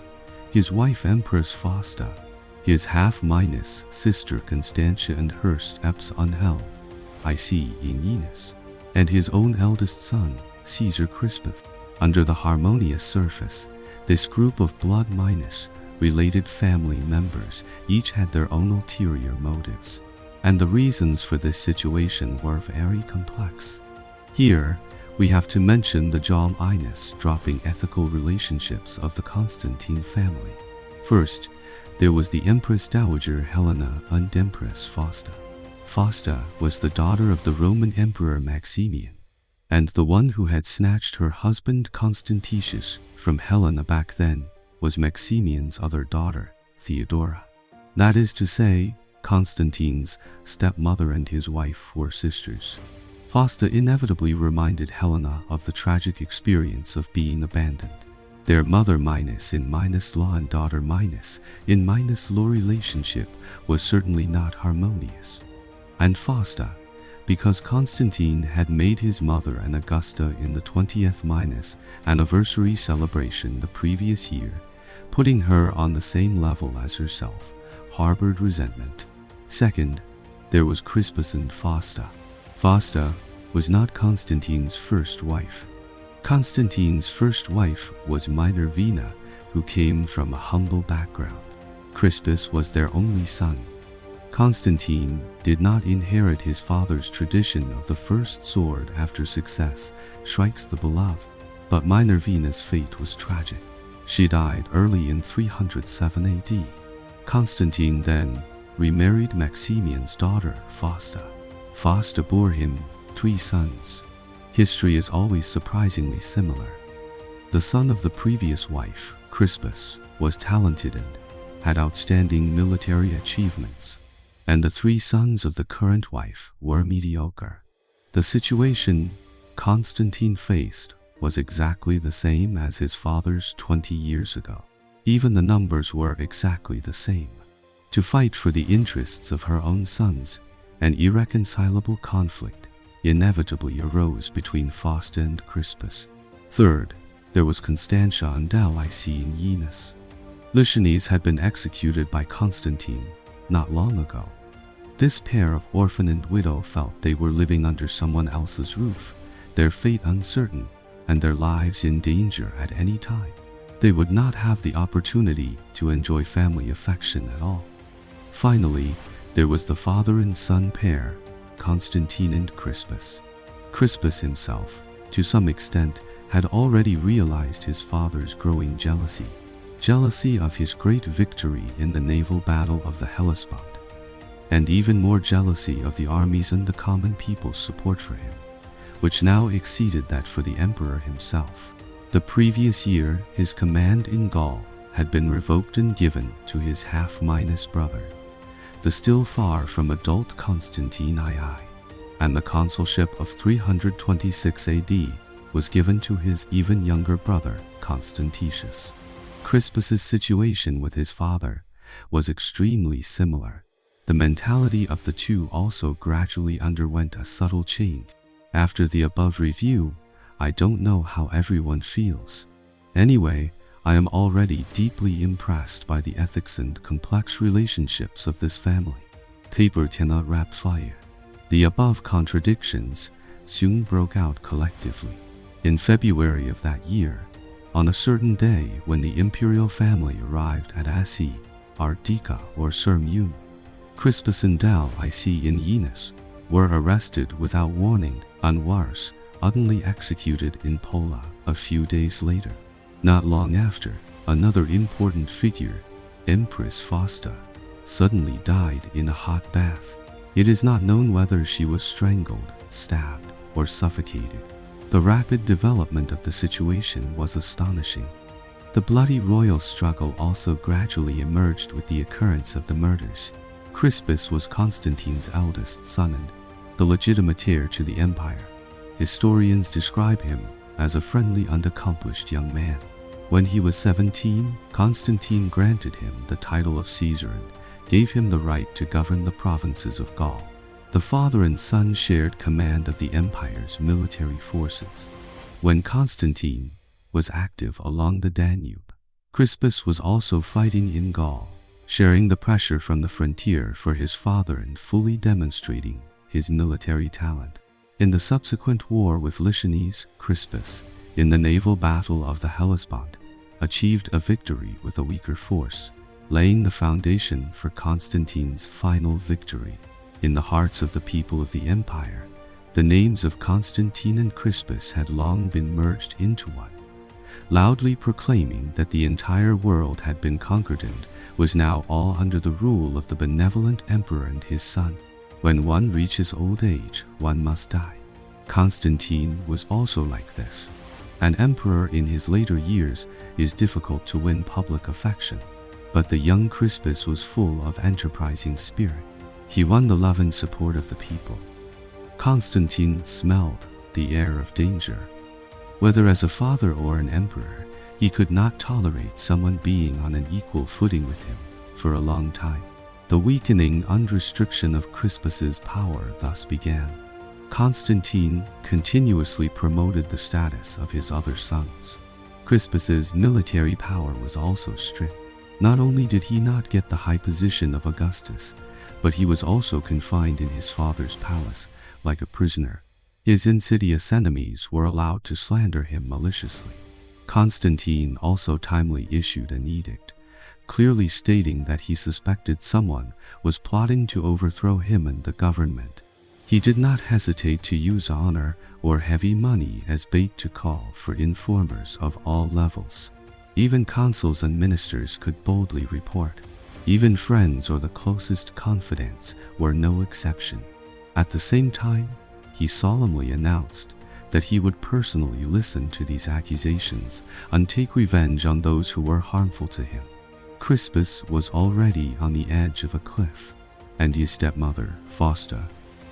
Speaker 1: his wife Empress Fausta, his half-sister Constantia and Hurst Epps Unhel, Eninus, and his own eldest son, Caesar Crispus. Under the harmonious surface, this group of blood-related family members each had their own ulterior motives, and the reasons for this situation were very complex. Here, we have to mention the jaw-dropping ethical relationships of the Constantine family. First, there was the Empress Dowager Helena and Empress Fausta. Fausta was the daughter of the Roman Emperor Maximian, and the one who had snatched her husband Constantius from Helena back then was Maximian's other daughter, Theodora. That is to say, Constantine's stepmother and his wife were sisters. Fausta inevitably reminded Helena of the tragic experience of being abandoned. Their mother-in-law and daughter-in-law relationship was certainly not harmonious. And Fausta, because Constantine had made his mother an Augusta in the 20th anniversary celebration the previous year, putting her on the same level as herself, harbored resentment. Second, there was Crispus and Fausta. Fausta was not Constantine's first wife. Constantine's first wife was Minervina, who came from a humble background. Crispus was their only son. Constantine did not inherit his father's tradition of the first sword after success strikes the beloved, but Minervina's fate was tragic. She died early in 307 AD. Constantine then remarried Maximian's daughter, Fausta. Fausta bore him 3 sons. History is always surprisingly similar. The son of the previous wife, Crispus, was talented and had outstanding military achievements, and the 3 sons of the current wife were mediocre. The situation Constantine faced was exactly the same as his father's 20 years ago. Even the numbers were exactly the same. To fight for the interests of her own sons, an irreconcilable conflict inevitably arose between Fausta and Crispus. Third, there was Constantia and Eninus. Lichines had been executed by Constantine not long ago. This pair of orphan and widow felt they were living under someone else's roof, their fate uncertain, and their lives in danger at any time. They would not have the opportunity to enjoy family affection at all. Finally, there was the father and son pair, Constantine and Crispus. Crispus himself, to some extent, had already realized his father's growing jealousy of his great victory in the naval battle of the Hellespont, and even more jealousy of the armies and the common people's support for him, which now exceeded that for the emperor himself. The previous year, his command in Gaul had been revoked and given to his half-brother, the still far from adult Constantine II, and the consulship of 326 AD was given to his even younger brother, Constantius. Crispus's situation with his father was extremely similar. The mentality of the two also gradually underwent a subtle change, After the above review, I don't know how everyone feels. Anyway, I am already deeply impressed by the ethics and complex relationships of this family. Paper cannot wrap fire. The above contradictions soon broke out collectively. In February of that year, on a certain day when the Imperial family arrived at Asi, Artica or Sirmium, Crispus and Ic in Enos were arrested without warning and Wars utterly executed in Pola a few days later. Not long after, another important figure, Empress Fausta, suddenly died in a hot bath. It is not known whether she was strangled, stabbed, or suffocated. The rapid development of the situation was astonishing. The bloody royal struggle also gradually emerged with the occurrence of the murders. Crispus was Constantine's eldest son and the legitimate heir to the empire. Historians describe him as a friendly and accomplished young man. When he was 17, Constantine granted him the title of Caesar and gave him the right to govern the provinces of Gaul. The father and son shared command of the empire's military forces. When Constantine was active along the Danube, Crispus was also fighting in Gaul, sharing the pressure from the frontier for his father and fully demonstrating his military talent. In the subsequent war with Lichines, Crispus, in the naval battle of the Hellespont, achieved a victory with a weaker force, laying the foundation for Constantine's final victory. In the hearts of the people of the empire, the names of Constantine and Crispus had long been merged into one, loudly proclaiming that the entire world had been conquered and was now all under the rule of the benevolent emperor and his son. When one reaches old age, one must die. Constantine was also like this. An emperor in his later years is difficult to win public affection, but the young Crispus was full of enterprising spirit. He won the love and support of the people. Constantine smelled the air of danger. Whether as a father or an emperor, he could not tolerate someone being on an equal footing with him for a long time. The weakening and restriction of Crispus's power thus began. Constantine continuously promoted the status of his other sons. Crispus's military power was also strict. Not only did he not get the high position of Augustus, but he was also confined in his father's palace like a prisoner. His insidious enemies were allowed to slander him maliciously. Constantine also timely issued an edict, clearly stating that he suspected someone was plotting to overthrow him and the government. He did not hesitate to use honor or heavy money as bait to call for informers of all levels. Even consuls and ministers could boldly report. Even friends or the closest confidants were no exception. At the same time, he solemnly announced that he would personally listen to these accusations and take revenge on those who were harmful to him. Crispus was already on the edge of a cliff, and his stepmother, Fausta,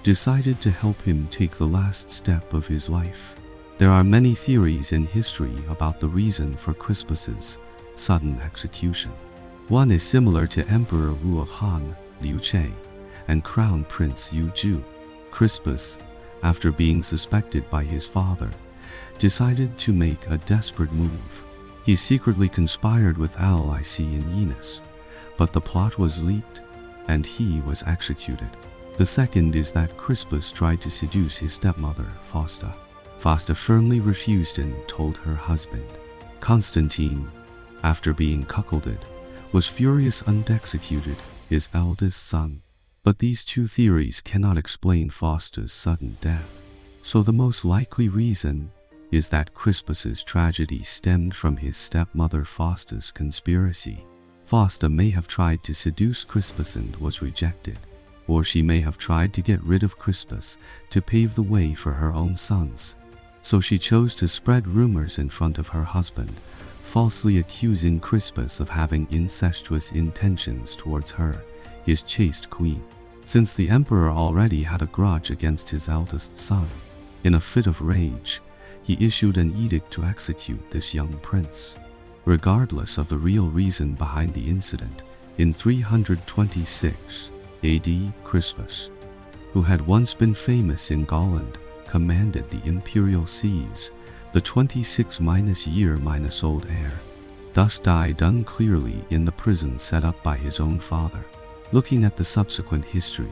Speaker 1: decided to help him take the last step of his life. There are many theories in history about the reason for Crispus's sudden execution. One is similar to Emperor Wu Han, Liu Che, and Crown Prince Yu Ju. Crispus, after being suspected by his father, decided to make a desperate move. He secretly conspired with Lic in Enos, but the plot was leaked, and he was executed. The second is that Crispus tried to seduce his stepmother, Fausta. Fausta firmly refused and told her husband. Constantine, after being cuckolded, was furious and executed his eldest son. But these two theories cannot explain Fausta's sudden death. So the most likely reason is that Crispus's tragedy stemmed from his stepmother Fausta's conspiracy. Fausta may have tried to seduce Crispus and was rejected, or she may have tried to get rid of Crispus to pave the way for her own sons. So she chose to spread rumors in front of her husband, falsely accusing Crispus of having incestuous intentions towards her, his chaste queen. Since the emperor already had a grudge against his eldest son, in a fit of rage, he issued an edict to execute this young prince. Regardless of the real reason behind the incident, in 326 AD, Crispus, who had once been famous in Gaul and commanded the Imperial seas, the 26-year-old heir, thus died unclearly in the prison set up by his own father. Looking at the subsequent history,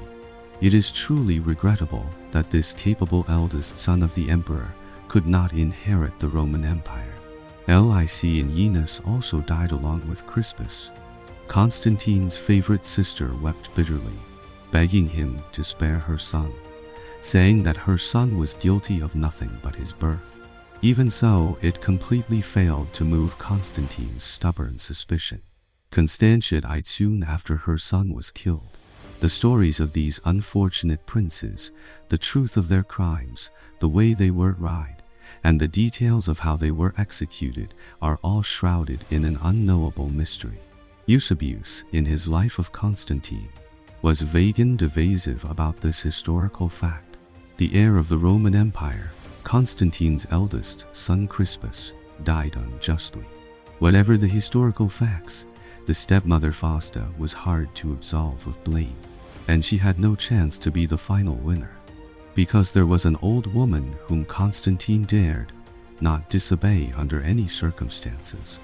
Speaker 1: it is truly regrettable that this capable eldest son of the emperor could not inherit the Roman Empire. Lic and Eunice also died along with Crispus. Constantine's favorite sister wept bitterly, begging him to spare her son, saying that her son was guilty of nothing but his birth. Even so, it completely failed to move Constantine's stubborn suspicion. Constantia died soon after her son was killed. The stories of these unfortunate princes, the truth of their crimes, the way they were tried, and the details of how they were executed are all shrouded in an unknowable mystery. Eusebius, in his Life of Constantine, was vague and evasive about this historical fact. The heir of the Roman Empire, Constantine's eldest son Crispus, died unjustly. Whatever the historical facts, the stepmother Fausta was hard to absolve of blame, and she had no chance to be the final winner, because there was an old woman whom Constantine dared not disobey under any circumstances.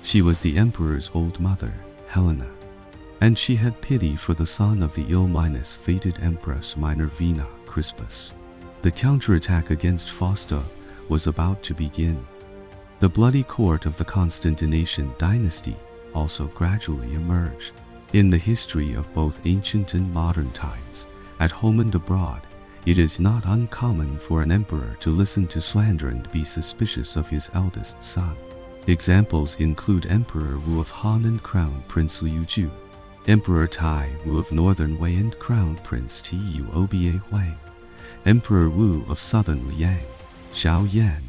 Speaker 1: She was the emperor's old mother, Helena, and she had pity for the son of the ill-fated Empress Minervina, Crispus. The counterattack against Fausta was about to begin. The bloody court of the Constantinian dynasty also gradually emerged. In the history of both ancient and modern times, at home and abroad, it is not uncommon for an emperor to listen to slander and be suspicious of his eldest son. Examples include Emperor Wu of Han and Crown Prince Liu Ju, Emperor Tai Wu of Northern Wei and Crown Prince Tu Oba Huang, Emperor Wu of Southern Liang, Xiao Yan,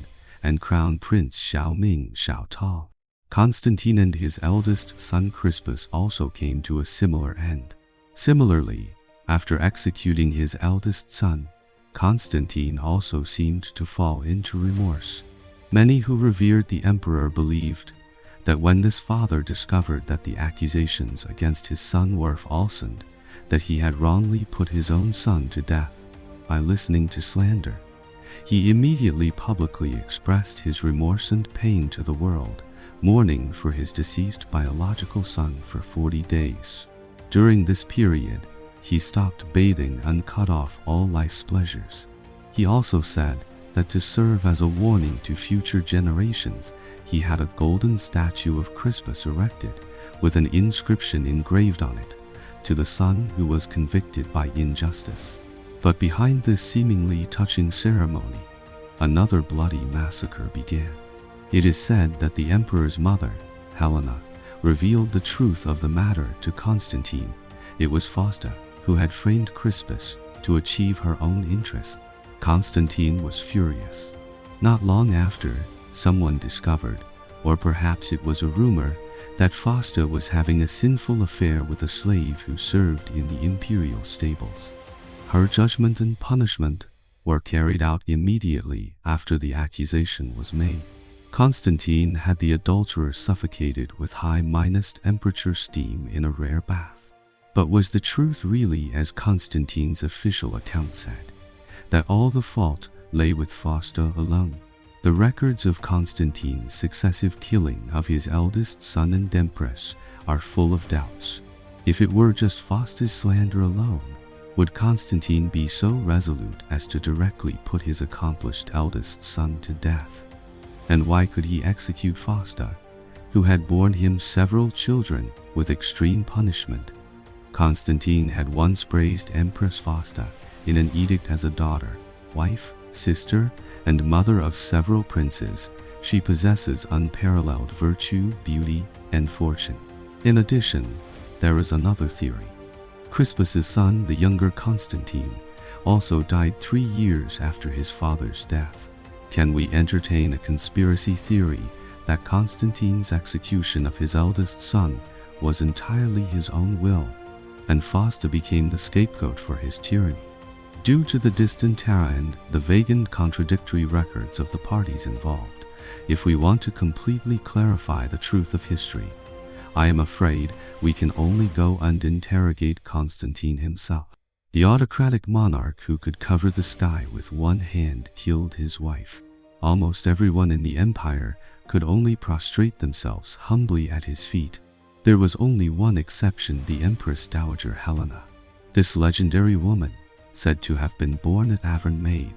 Speaker 1: and Crown Prince Xiao Ming Xiao Tao. Constantine and his eldest son Crispus also came to a similar end. Similarly, after executing his eldest son, Constantine also seemed to fall into remorse. Many who revered the emperor believed that when this father discovered that the accusations against his son were false and that he had wrongly put his own son to death by listening to slander, he immediately publicly expressed his remorse and pain to the world, mourning for his deceased biological son for 40 days. During this period, he stopped bathing and cut off all life's pleasures. He also said that to serve as a warning to future generations, he had a golden statue of Crispus erected, with an inscription engraved on it, "To the son who was convicted by injustice." But behind this seemingly touching ceremony, another bloody massacre began. It is said that the emperor's mother, Helena, revealed the truth of the matter to Constantine. It was Fausta who had framed Crispus to achieve her own interest. Constantine was furious. Not long after, someone discovered, or perhaps it was a rumor, that Fausta was having a sinful affair with a slave who served in the imperial stables. Her judgment and punishment were carried out immediately after the accusation was made. Constantine had the adulterer suffocated with high-temperature steam in a rare bath. But was the truth really, as Constantine's official account said, that all the fault lay with Fausta alone? The records of Constantine's successive killing of his eldest son and empress are full of doubts. If it were just Fausta's slander alone, would Constantine be so resolute as to directly put his accomplished eldest son to death? And why could he execute Fausta, who had borne him several children, with extreme punishment? Constantine had once praised Empress Fausta in an edict as a daughter, wife, sister, and mother of several princes. She possesses unparalleled virtue, beauty, and fortune. In addition, there is another theory. Crispus's son, the younger Constantine, also died 3 years after his father's death. Can we entertain a conspiracy theory that Constantine's execution of his eldest son was entirely his own will, and Fausta became the scapegoat for his tyranny? Due to the distant tyrant and the vague and contradictory records of the parties involved, if we want to completely clarify the truth of history, I am afraid we can only go and interrogate Constantine himself. The autocratic monarch who could cover the sky with one hand killed his wife. Almost everyone in the empire could only prostrate themselves humbly at his feet. There was only one exception, the Empress Dowager Helena. This legendary woman, said to have been born at Avern Maid,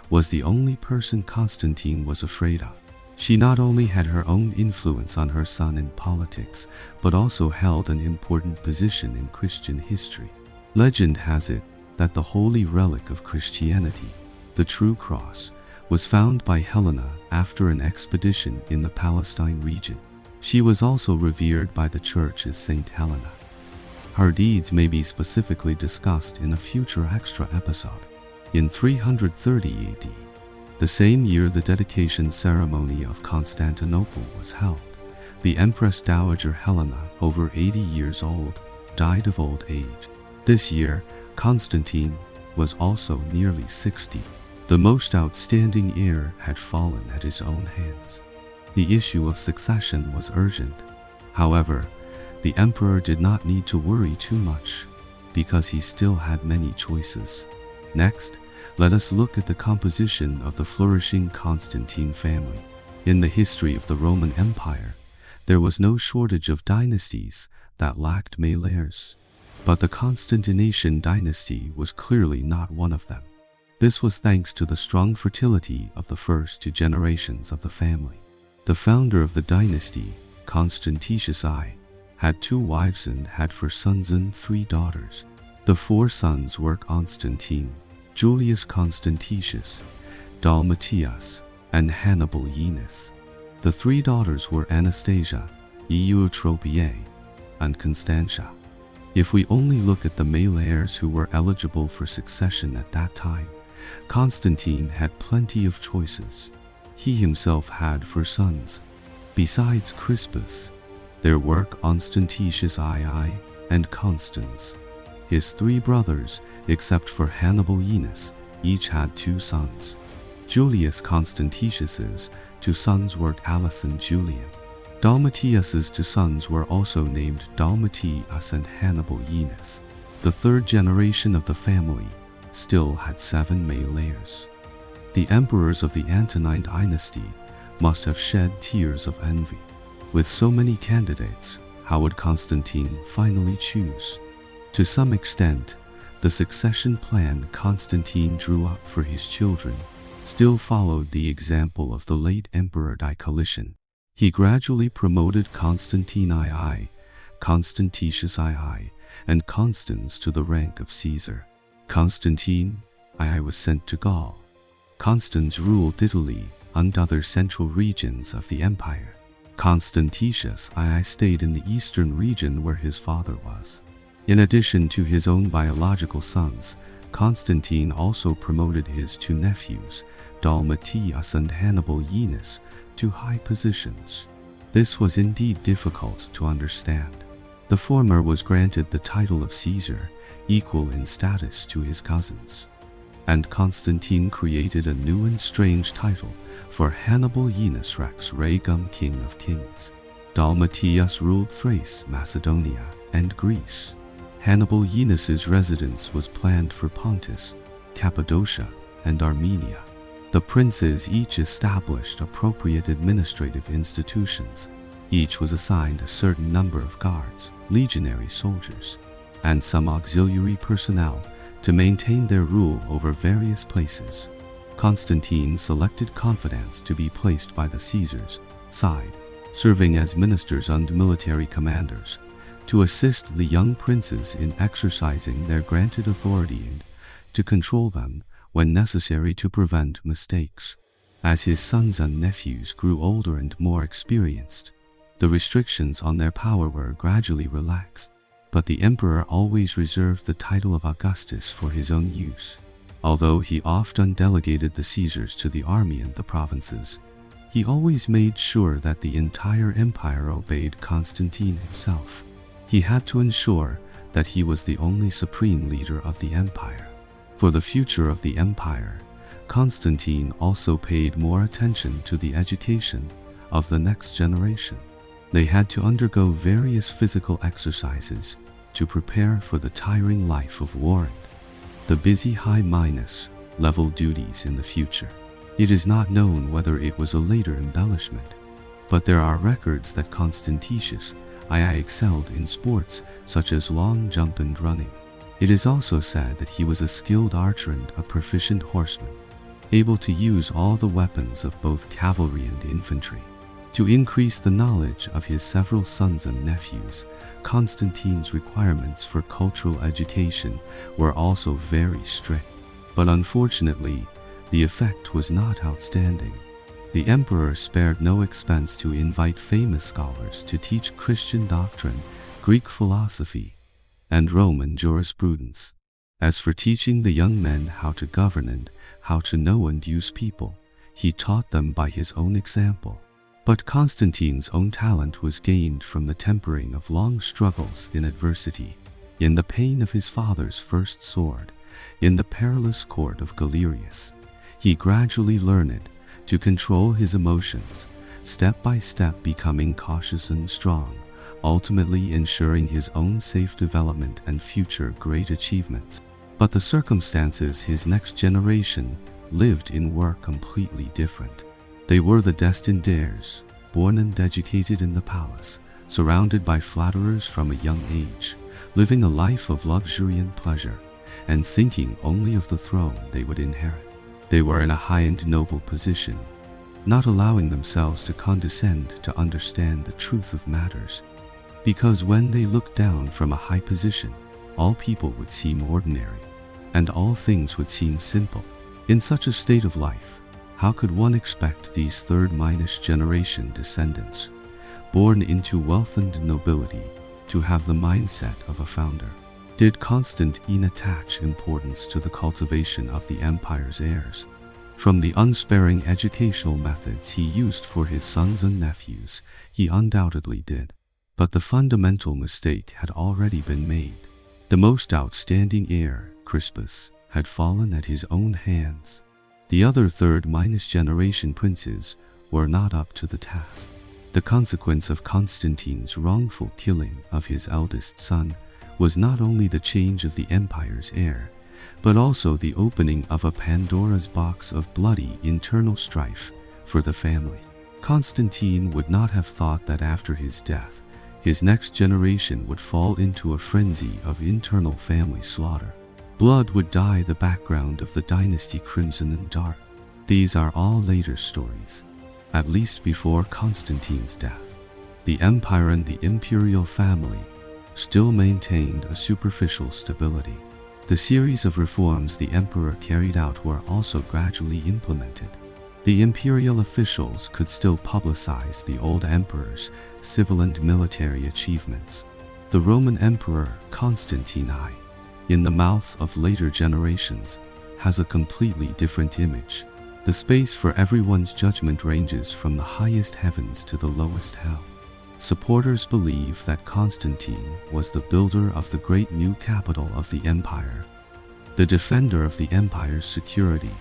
Speaker 1: was the only person Constantine was afraid of. She not only had her own influence on her son in politics, but also held an important position in Christian history. Legend has it that the holy relic of Christianity, the true cross, was found by Helena after an expedition in the Palestine region. She was also revered by the church as Saint Helena. Her deeds may be specifically discussed in a future extra episode. In 330 AD, the same year the dedication ceremony of Constantinople was held, the Empress Dowager Helena, over 80 years old, died of old age. This year, Constantine was also nearly 60. The most outstanding heir had fallen at his own hands. The issue of succession was urgent. However, the emperor did not need to worry too much, because he still had many choices. Next, let us look at the composition of the flourishing Constantine family. In the history of the Roman Empire, there was no shortage of dynasties that lacked male heirs. But the Constantinian dynasty was clearly not one of them. This was thanks to the strong fertility of the first two generations of the family. The founder of the dynasty, Constantius I, had 2 wives and had 4 sons and 3 daughters. The 4 sons were Constantine, Julius Constantius, Dalmatius, and Hannibal Eunice. The 3 daughters were Anastasia, Eutropiae, and Constantia. If we only look at the male heirs who were eligible for succession at that time, Constantine had plenty of choices. He himself had 4 sons. Besides Crispus, there were Constantius II and Constans. His 3 brothers, except for Hannibal Eunice, each had 2 sons. Julius Constantius's 2 sons were Gallus and Julian. Dalmatius's 2 sons were also named Dalmatius and Hannibal Eunice. The 3rd generation of the family still had 7 male heirs. The emperors of the Antonine dynasty must have shed tears of envy. With so many candidates, how would Constantine finally choose? To some extent, the succession plan Constantine drew up for his children still followed the example of the late Emperor Diocletian. He gradually promoted Constantine II, Constantius II, and Constans to the rank of Caesar. Constantine II was sent to Gaul. Constans ruled Italy and other central regions of the empire. Constantius II stayed in the eastern region where his father was. In addition to his own biological sons, Constantine also promoted his 2 nephews, Dalmatius and Hannibal Eunice, to high positions. This was indeed difficult to understand. The former was granted the title of Caesar, equal in status to his cousins. And Constantine created a new and strange title for Hannibal Eunice, Rex Regum, King of Kings. Dalmatius ruled Thrace, Macedonia, and Greece. Hannibal Eunice's residence was planned for Pontus, Cappadocia, and Armenia. The princes each established appropriate administrative institutions. Each was assigned a certain number of guards, legionary soldiers, and some auxiliary personnel to maintain their rule over various places. Constantine selected confidants to be placed by the Caesar's side, serving as ministers and military commanders, to assist the young princes in exercising their granted authority and to control them when necessary to prevent mistakes. As his sons and nephews grew older and more experienced, the restrictions on their power were gradually relaxed, but the emperor always reserved the title of Augustus for his own use. Although he often delegated the Caesars to the army and the provinces, he always made sure that the entire empire obeyed Constantine himself. He had to ensure that he was the only supreme leader of the empire. For the future of the empire, Constantine also paid more attention to the education of the next generation. They had to undergo various physical exercises to prepare for the tiring life of war and the busy high minus level duties in the future. It is not known whether it was a later embellishment, but there are records that Constantius II excelled in sports such as long jump and running. It is also said that he was a skilled archer and a proficient horseman, able to use all the weapons of both cavalry and infantry. To increase the knowledge of his several sons and nephews, Constantine's requirements for cultural education were also very strict. But unfortunately, the effect was not outstanding. The emperor spared no expense to invite famous scholars to teach Christian doctrine, Greek philosophy, and Roman jurisprudence. As for teaching the young men how to govern and how to know and use people, he taught them by his own example. But Constantine's own talent was gained from the tempering of long struggles in adversity, in the pain of his father's first sword, in the perilous court of Galerius. He gradually learned to control his emotions, step by step becoming cautious and strong, ultimately ensuring his own safe development and future great achievements. But the circumstances his next generation lived in were completely different. They were the destined heirs, born and educated in the palace, surrounded by flatterers from a young age, living a life of luxury and pleasure, and thinking only of the throne they would inherit. They were in a high and noble position, not allowing themselves to condescend to understand the truth of matters, because when they looked down from a high position, all people would seem ordinary, and all things would seem simple. In such a state of life, how could one expect these third-generation descendants, born into wealth and nobility, to have the mindset of a founder? Did Constantine attach importance to the cultivation of the empire's heirs? From the unsparing educational methods he used for his sons and nephews, he undoubtedly did. But the fundamental mistake had already been made. The most outstanding heir, Crispus, had fallen at his own hands. The other third-generation princes were not up to the task. The consequence of Constantine's wrongful killing of his eldest son was not only the change of the empire's heir, but also the opening of a Pandora's box of bloody internal strife for the family. Constantine would not have thought that after his death, his next generation would fall into a frenzy of internal family slaughter. Blood would dye the background of the dynasty crimson and dark. These are all later stories. At least before Constantine's death, the empire and the imperial family still maintained a superficial stability. The series of reforms the emperor carried out were also gradually implemented. The imperial officials could still publicize the old emperor's civil and military achievements. The Roman emperor Constantine I, in the mouths of later generations, has a completely different image. The space for everyone's judgment ranges from the highest heavens to the lowest hell. Supporters believe that Constantine was the builder of the great new capital of the empire, the defender of the empire's security,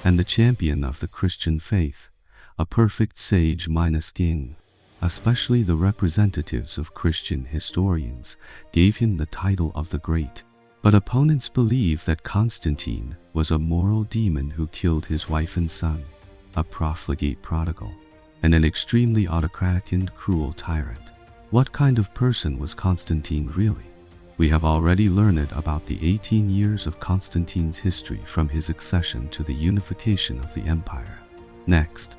Speaker 1: and the champion of the Christian faith, a perfect sage minus king. Especially the representatives of Christian historians gave him the title of the Great. But opponents believe that Constantine was a moral demon who killed his wife and son, a profligate prodigal, and an extremely autocratic and cruel tyrant. What kind of person was Constantine really? We have already learned about the 18 years of Constantine's history from his accession to the unification of the empire. Next,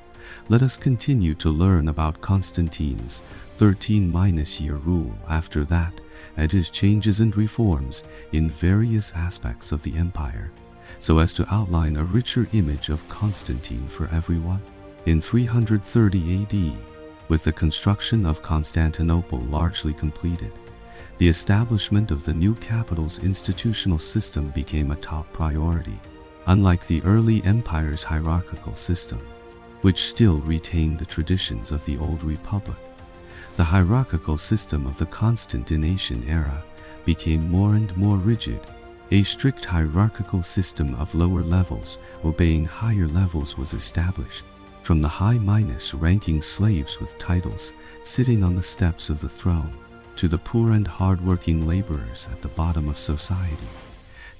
Speaker 1: let us continue to learn about Constantine's 13-year rule after that, and his changes and reforms in various aspects of the empire, so as to outline a richer image of Constantine for everyone. In 330 AD, with the construction of Constantinople largely completed, the establishment of the new capital's institutional system became a top priority. Unlike the early empire's hierarchical system, which still retained the traditions of the old republic, the hierarchical system of the Constantinian era became more and more rigid. A strict hierarchical system of lower levels obeying higher levels was established, from the high-ranking slaves with titles sitting on the steps of the throne, to the poor and hard-working laborers at the bottom of society.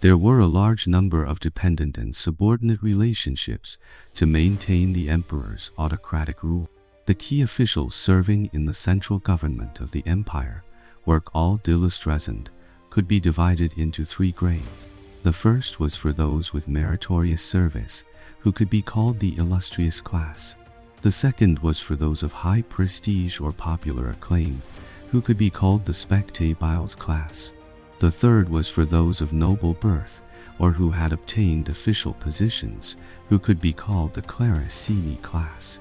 Speaker 1: There were a large number of dependent and subordinate relationships to maintain the emperor's autocratic rule. The key officials serving in the central government of the empire, work all destined, could be divided into 3 grades. The first was for those with meritorious service, who could be called the illustrious class. The second was for those of high prestige or popular acclaim, who could be called the spectabiles class. The third was for those of noble birth, or who had obtained official positions, who could be called the clarissimi class.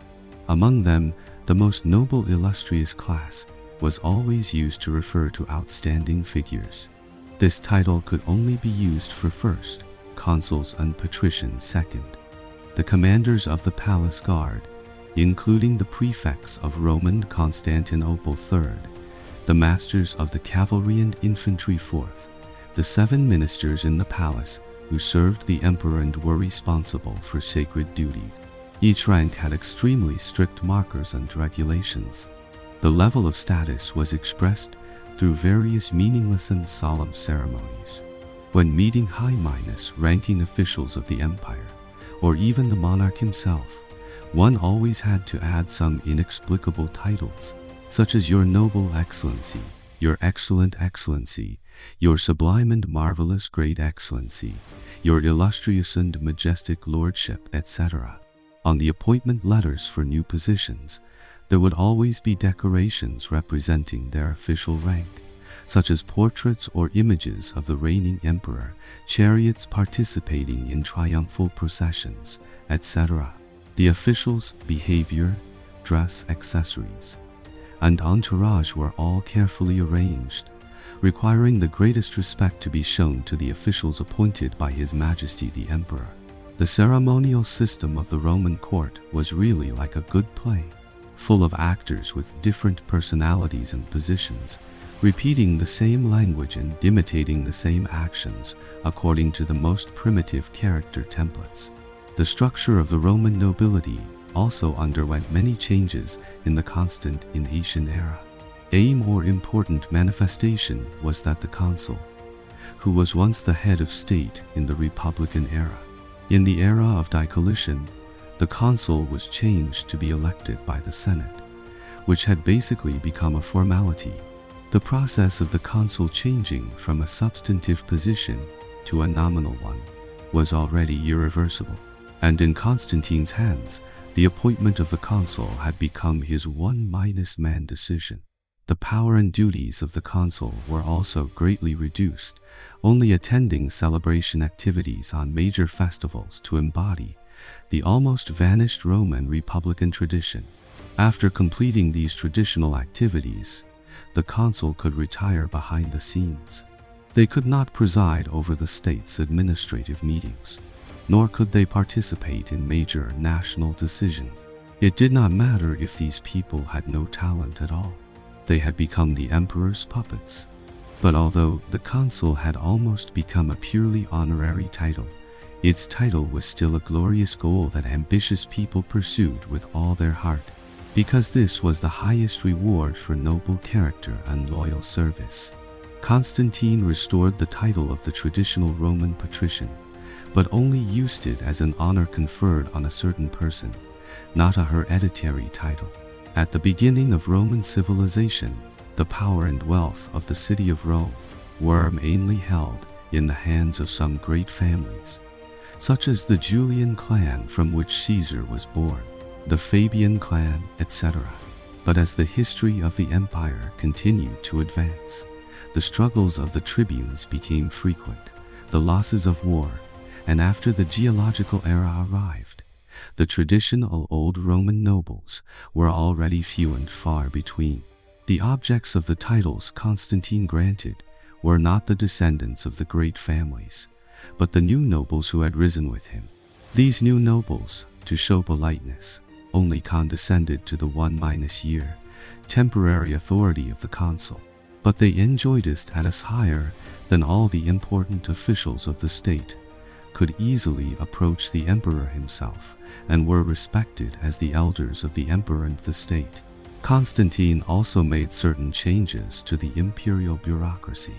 Speaker 1: Among them, the most noble illustrious class was always used to refer to outstanding figures. This title could only be used for first, consuls and patricians second. The commanders of the palace guard, including the prefects of Roman Constantinople third, the masters of the cavalry and infantry fourth, the 7 ministers in the palace who served the emperor and were responsible for sacred duties. Each rank had extremely strict markers and regulations. The level of status was expressed through various meaningless and solemn ceremonies. When meeting high-ranking officials of the empire, or even the monarch himself, one always had to add some inexplicable titles, such as Your Noble Excellency, Your Excellent Excellency, Your Sublime and Marvelous Great Excellency, Your Illustrious and Majestic Lordship, etc. On the appointment letters for new positions, there would always be decorations representing their official rank, such as portraits or images of the reigning emperor, chariots participating in triumphal processions, etc. The officials' behavior, dress, accessories, and entourage were all carefully arranged, requiring the greatest respect to be shown to the officials appointed by His Majesty the Emperor. The ceremonial system of the Roman court was really like a good play, full of actors with different personalities and positions, repeating the same language and imitating the same actions according to the most primitive character templates. The structure of the Roman nobility also underwent many changes in the Constantine era. A more important manifestation was that the consul, who was once the head of state in the Republican era. In the era of Diocletian, the consul was changed to be elected by the Senate, which had basically become a formality. The process of the consul changing from a substantive position to a nominal one was already irreversible, and in Constantine's hands, the appointment of the consul had become his one-man decision. The power and duties of the consul were also greatly reduced, only attending celebration activities on major festivals to embody the almost vanished Roman Republican tradition. After completing these traditional activities, the consul could retire behind the scenes. They could not preside over the state's administrative meetings, nor could they participate in major national decisions. It did not matter if these people had no talent at all. They had become the emperor's puppets. But although the consul had almost become a purely honorary title, its title was still a glorious goal that ambitious people pursued with all their heart, because this was the highest reward for noble character and loyal service. Constantine restored the title of the traditional Roman patrician, but only used it as an honor conferred on a certain person, not a hereditary title. At the beginning of Roman civilization, the power and wealth of the city of Rome were mainly held in the hands of some great families, such as the Julian clan from which Caesar was born, the Fabian clan, etc. But as the history of the empire continued to advance, the struggles of the tribunes became frequent, the losses of war, and after the geological era arrived, the traditional old Roman nobles were already few and far between. The objects of the titles Constantine granted were not the descendants of the great families, but the new nobles who had risen with him. These new nobles, to show politeness, only condescended to the 1-year temporary authority of the consul, but they enjoyed a status higher than all the important officials of the state, could easily approach the emperor himself, and were respected as the elders of the emperor and the state. Constantine also made certain changes to the imperial bureaucracy.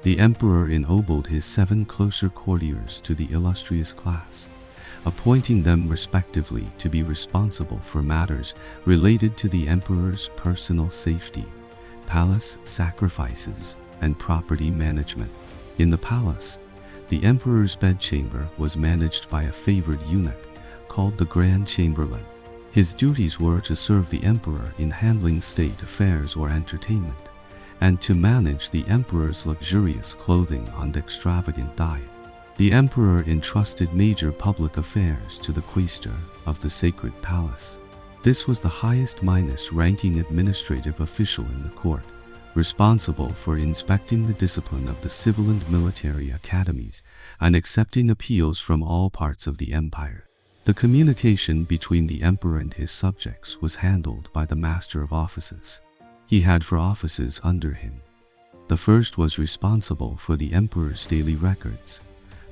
Speaker 1: The emperor ennobled his 7 closer courtiers to the illustrious class, appointing them respectively to be responsible for matters related to the emperor's personal safety, palace sacrifices, and property management. In the palace, the emperor's bedchamber was managed by a favored eunuch called the Grand Chamberlain. His duties were to serve the emperor in handling state affairs or entertainment, and to manage the emperor's luxurious clothing and extravagant diet. The emperor entrusted major public affairs to the quaestor of the sacred palace. This was the highest ranking administrative official in the court, responsible for inspecting the discipline of the civil and military academies and accepting appeals from all parts of the empire. The communication between the emperor and his subjects was handled by the master of offices. He had 4 offices under him. The first was responsible for the emperor's daily records,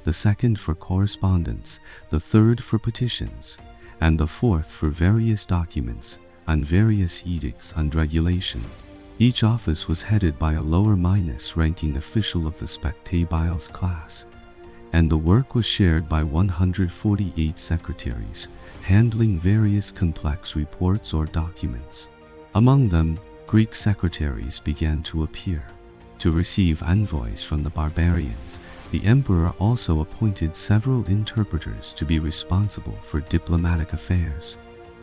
Speaker 1: the second for correspondence, the third for petitions, and the fourth for various documents and various edicts and regulation. Each office was headed by a lower ranking official of the spectabiles class, and the work was shared by 148 secretaries, handling various complex reports or documents. Among them, Greek secretaries began to appear. To receive envoys from the barbarians, the emperor also appointed several interpreters to be responsible for diplomatic affairs.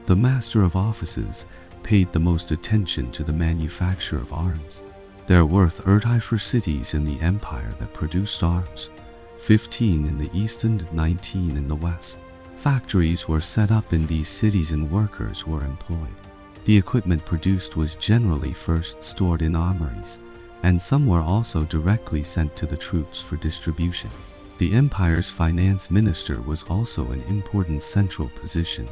Speaker 1: The master of offices paid the most attention to the manufacture of arms. There were 34 cities in the empire that produced arms, 15 in the east and 19 in the west. Factories were set up in these cities and workers were employed. The equipment produced was generally first stored in armories, and some were also directly sent to the troops for distribution. The empire's finance minister was also an important central position.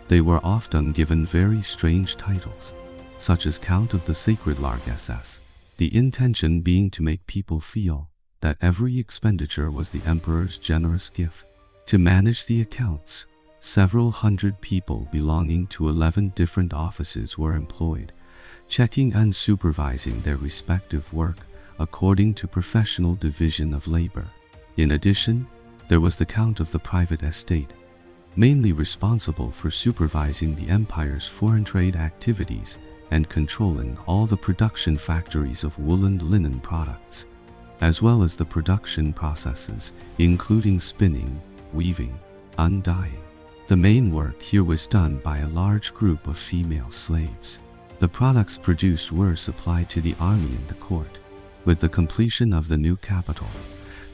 Speaker 1: They were often given very strange titles, such as Count of the Sacred Largesses, the intention being to make people feel that every expenditure was the emperor's generous gift. To manage the accounts, several hundred people belonging to 11 different offices were employed, checking and supervising their respective work according to professional division of labor. In addition, there was the Count of the Private Estate, mainly responsible for supervising the empire's foreign trade activities and controlling all the production factories of wool and linen products, as well as the production processes, including spinning, weaving, and dyeing. The main work here was done by a large group of female slaves. The products produced were supplied to the army and the court. With the completion of the new capital,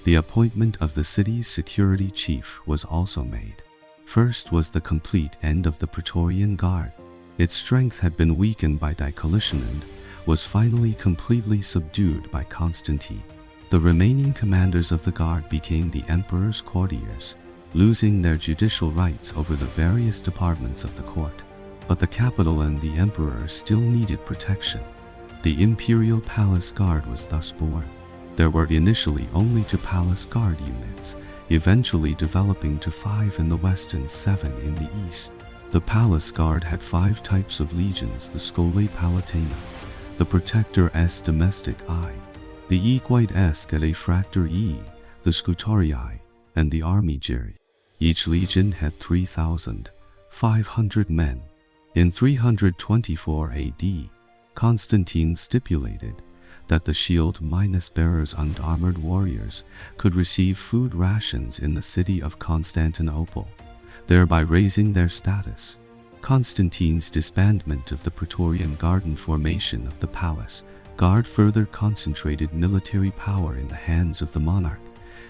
Speaker 1: the appointment of the city's security chief was also made. First was the complete end of the Praetorian Guard. Its strength had been weakened by Diocletian and was finally completely subdued by Constantine. The remaining commanders of the guard became the emperor's courtiers, losing their judicial rights over the various departments of the court. But the capital and the emperor still needed protection. The Imperial Palace Guard was thus born. There were initially only 2 palace guard units, eventually developing to 5 in the west and 7 in the east. The palace guard had 5 types of legions: the Scholae Palatina, the Protector S Domesticii, the Equite Scalae Fractorii, the Scutorii, and the Armigeri. Each legion had 3,500 men. In 324 AD, Constantine stipulated that the shield-bearers and armored warriors could receive food rations in the city of Constantinople, thereby raising their status. Constantine's disbandment of the Praetorian Guard and formation of the palace guard further concentrated military power in the hands of the monarch,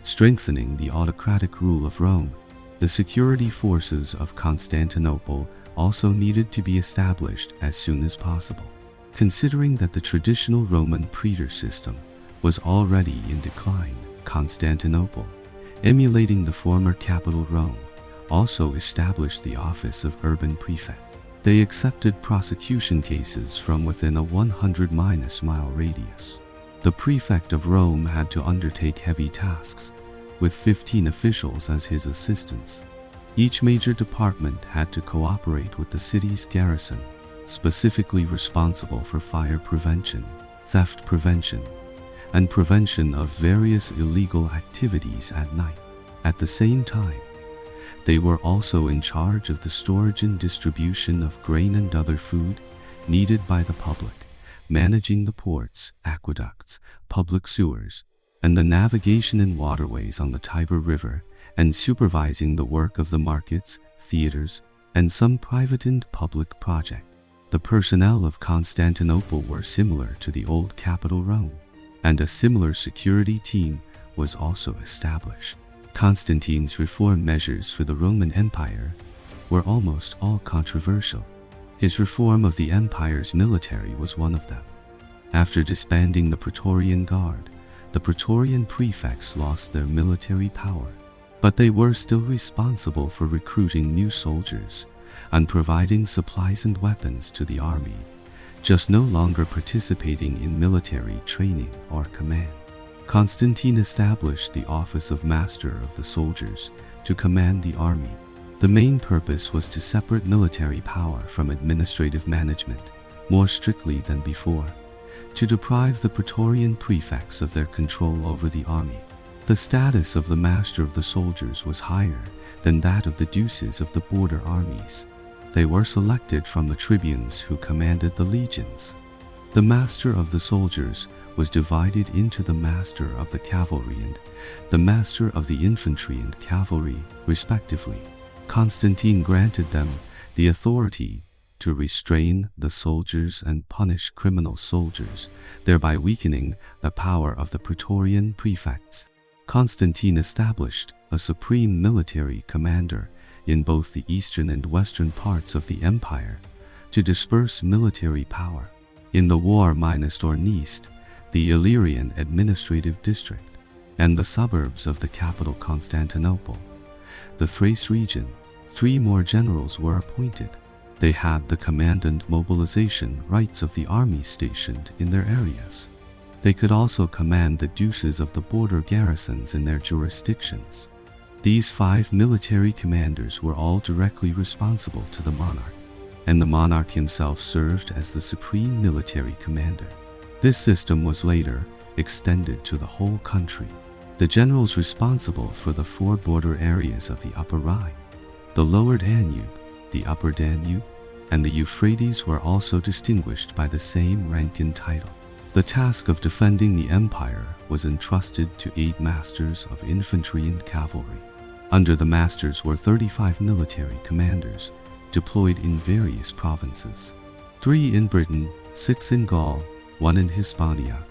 Speaker 1: strengthening the autocratic rule of Rome. The security forces of Constantinople also needed to be established as soon as possible. Considering that the traditional Roman praetor system was already in decline, Constantinople, emulating the former capital Rome, also established the office of urban prefect. They accepted prosecution cases from within a 100-mile radius. The prefect of Rome had to undertake heavy tasks, with 15 officials as his assistants. Each major department had to cooperate with the city's garrison, specifically responsible for fire prevention, theft prevention, and prevention of various illegal activities at night. At the same time, they were also in charge of the storage and distribution of grain and other food needed by the public, managing the ports, aqueducts, public sewers, and the navigation and waterways on the Tiber River, and supervising the work of the markets, theaters, and some private and public projects. The personnel of Constantinople were similar to the old capital Rome, and a similar security team was also established. Constantine's reform measures for the Roman Empire were almost all controversial. His reform of the empire's military was one of them. After disbanding the Praetorian Guard, the Praetorian prefects lost their military power, but they were still responsible for recruiting new soldiers and providing supplies and weapons to the army, just no longer participating in military training or command. Constantine established the office of Master of the Soldiers to command the army. The main purpose was to separate military power from administrative management more strictly than before, to deprive the Praetorian prefects of their control over the army. The status of the Master of the Soldiers was higher than that of the duces of the border armies. They were selected from the tribunes who commanded the legions. The Master of the Soldiers was divided into the Master of the Cavalry and the Master of the Infantry and Cavalry, respectively. Constantine granted them the authority to restrain the soldiers and punish criminal soldiers, thereby weakening the power of the Praetorian prefects. Constantine established a supreme military commander in both the eastern and western parts of the empire to disperse military power. In the War-East, the Illyrian administrative district, and the suburbs of the capital Constantinople, the Thrace region, 3 more generals were appointed. They had the command and mobilization rights of the army stationed in their areas. They could also command the duces of the border garrisons in their jurisdictions. These 5 military commanders were all directly responsible to the monarch, and the monarch himself served as the supreme military commander. This system was later extended to the whole country. The generals responsible for the 4 border areas of the Upper Rhine, the Lower Danube, the Upper Danube, and the Euphrates were also distinguished by the same rank and title. The task of defending the empire was entrusted to 8 masters of infantry and cavalry. Under the masters were 35 military commanders deployed in various provinces, 3 in Britain, 6 in Gaul, 1 in Hispania,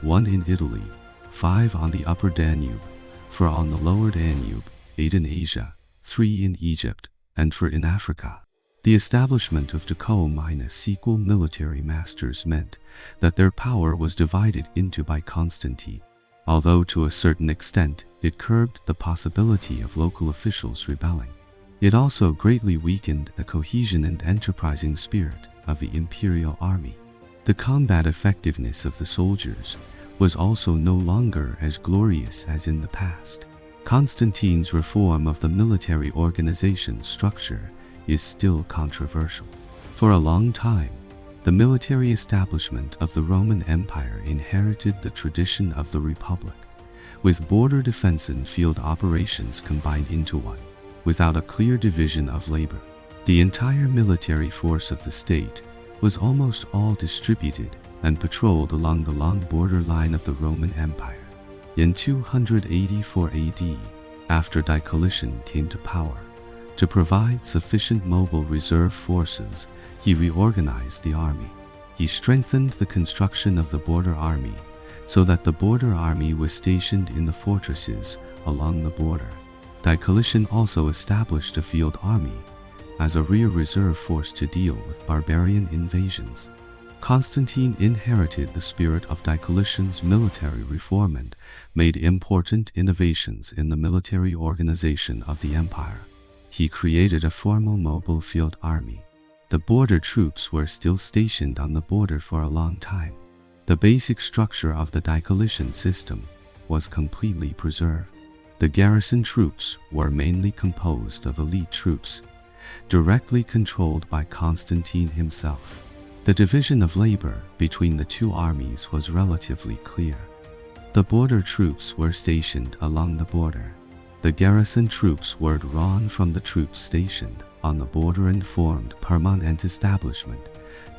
Speaker 1: 1 in Italy, 5 on the Upper Danube, 4 on the Lower Danube, 8 in Asia, 3 in Egypt, and 4 in Africa. The establishment of equal military masters meant that their power was divided into by Constantine, although to a certain extent it curbed the possibility of local officials rebelling. It also greatly weakened the cohesion and enterprising spirit of the imperial army. The combat effectiveness of the soldiers was also no longer as glorious as in the past. Constantine's reform of the military organization structure is still controversial. For a long time, the military establishment of the Roman Empire inherited the tradition of the Republic, with border defense and field operations combined into one, without a clear division of labor. The entire military force of the state was almost all distributed and patrolled along the long border line of the Roman Empire. In 284 AD, after Diocletian came to power, to provide sufficient mobile reserve forces, he reorganized the army. He strengthened the construction of the border army so that the border army was stationed in the fortresses along the border. Diocletian also established a field army as a rear reserve force to deal with barbarian invasions. Constantine inherited the spirit of Diocletian's military reform and made important innovations in the military organization of the empire. He created a formal mobile field army. The border troops were still stationed on the border for a long time. The basic structure of the Diocletian system was completely preserved. The garrison troops were mainly composed of elite troops, directly controlled by Constantine himself. The division of labor between the 2 armies was relatively clear. The border troops were stationed along the border. The garrison troops were drawn from the troops stationed on the border and formed permanent establishment,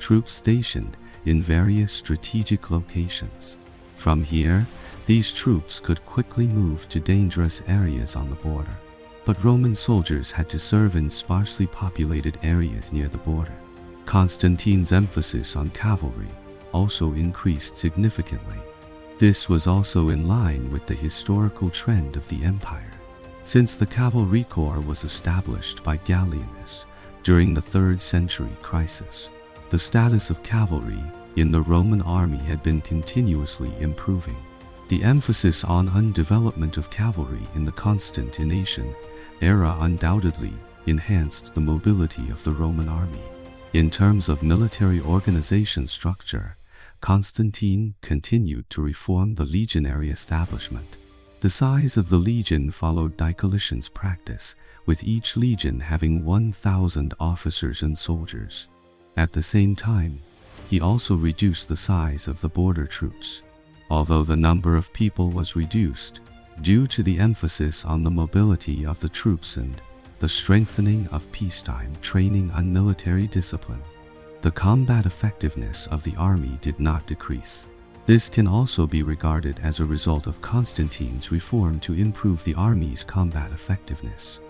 Speaker 1: troops stationed in various strategic locations. From here, these troops could quickly move to dangerous areas on the border. But Roman soldiers had to serve in sparsely populated areas near the border. Constantine's emphasis on cavalry also increased significantly. This was also in line with the historical trend of the empire. Since the cavalry corps was established by Gallienus during the 3rd century crisis, the status of cavalry in the Roman army had been continuously improving. The emphasis on development of cavalry in the Constantinian era undoubtedly enhanced the mobility of the Roman army. In terms of military organization structure, Constantine continued to reform the legionary establishment. The size of the legion followed Diocletian's practice, with each legion having 1,000 officers and soldiers. At the same time, he also reduced the size of the border troops. Although the number of people was reduced, due to the emphasis on the mobility of the troops and the strengthening of peacetime training and military discipline, the combat effectiveness of the army did not decrease. This can also be regarded as a result of Constantine's reform to improve the army's combat effectiveness.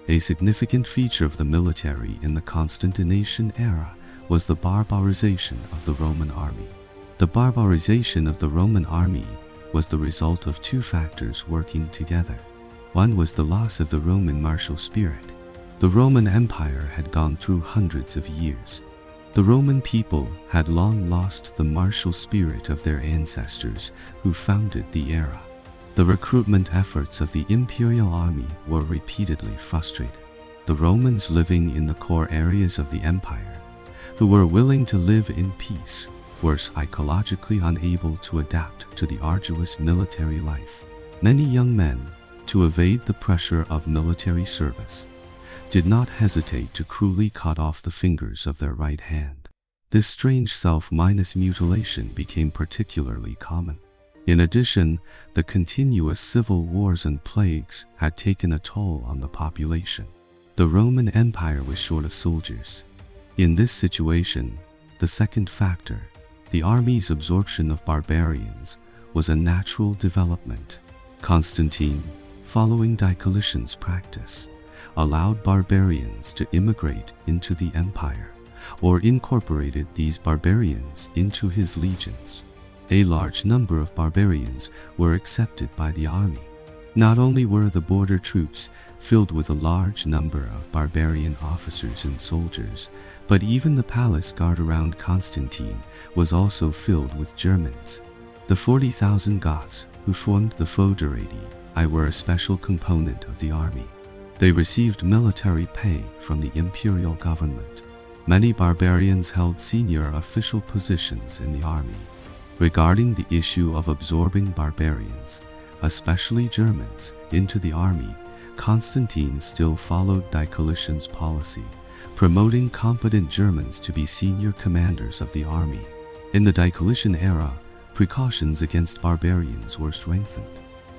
Speaker 1: A significant feature of the military in the Constantinian era was the barbarization of the Roman army. The barbarization of the Roman army was the result of two factors working together. One was the loss of the Roman martial spirit. The Roman Empire had gone through hundreds of years. The Roman people had long lost the martial spirit of their ancestors who founded the era. The recruitment efforts of the Imperial army were repeatedly frustrated. The Romans living in the core areas of the empire, who were willing to live in peace, were psychologically unable to adapt to the arduous military life. Many young men, to evade the pressure of military service, did not hesitate to cruelly cut off the fingers of their right hand. This strange self-mutilation became particularly common. In addition, the continuous civil wars and plagues had taken a toll on the population. The Roman Empire was short of soldiers. In this situation, the second factor, the army's absorption of barbarians, was a natural development. Constantine, following Diocletian's practice, allowed barbarians to immigrate into the empire, or incorporated these barbarians into his legions. A large number of barbarians were accepted by the army. Not only were the border troops filled with a large number of barbarian officers and soldiers, but even the palace guard around Constantine was also filled with Germans. The 40,000 Goths who formed the Foederati were a special component of the army. They received military pay from the imperial government. Many barbarians held senior official positions in the army. Regarding the issue of absorbing barbarians, especially Germans, into the army, Constantine still followed Diocletian's policy, promoting competent Germans to be senior commanders of the army. In the Diocletian era, precautions against barbarians were strengthened.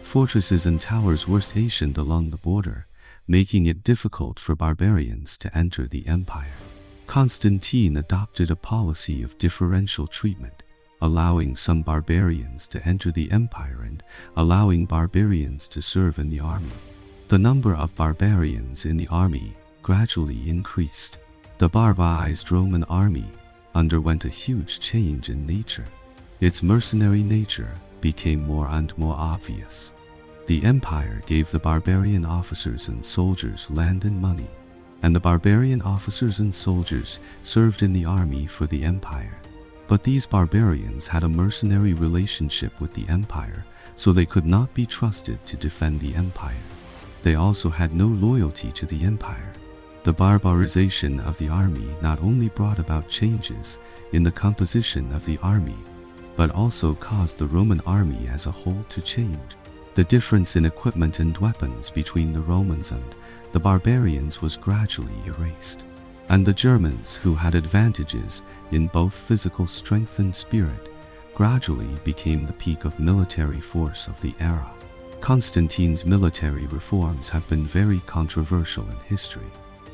Speaker 1: Fortresses and towers were stationed along the border, making it difficult for barbarians to enter the empire. Constantine adopted a policy of differential treatment, allowing some barbarians to enter the empire and allowing barbarians to serve in the army. The number of barbarians in the army gradually increased. The barbarized Roman army underwent a huge change in nature. Its mercenary nature became more and more obvious. The empire gave the barbarian officers and soldiers land and money, and the barbarian officers and soldiers served in the army for the empire. But these barbarians had a mercenary relationship with the empire, so they could not be trusted to defend the empire. They also had no loyalty to the empire. The barbarization of the army not only brought about changes in the composition of the army, but also caused the Roman army as a whole to change. The difference in equipment and weapons between the Romans and the barbarians was gradually erased, and the Germans, who had advantages in both physical strength and spirit, gradually became the peak of military force of the era. Constantine's military reforms have been very controversial in history.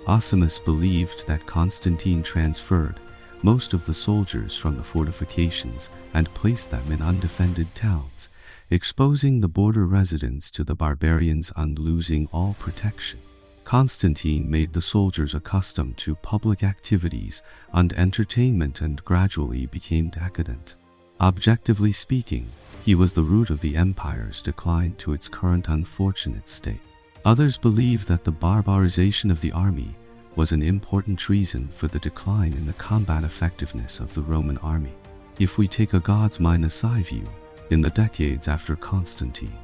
Speaker 1: Assimus believed that Constantine transferred most of the soldiers from the fortifications and placed them in undefended towns, exposing the border residents to the barbarians and losing all protection. Constantine made the soldiers accustomed to public activities and entertainment and gradually became decadent. Objectively speaking, he was the root of the empire's decline to its current unfortunate state. Others believe that the barbarization of the army was an important reason for the decline in the combat effectiveness of the Roman army. If we take a God's minus eye view, in the decades after Constantine,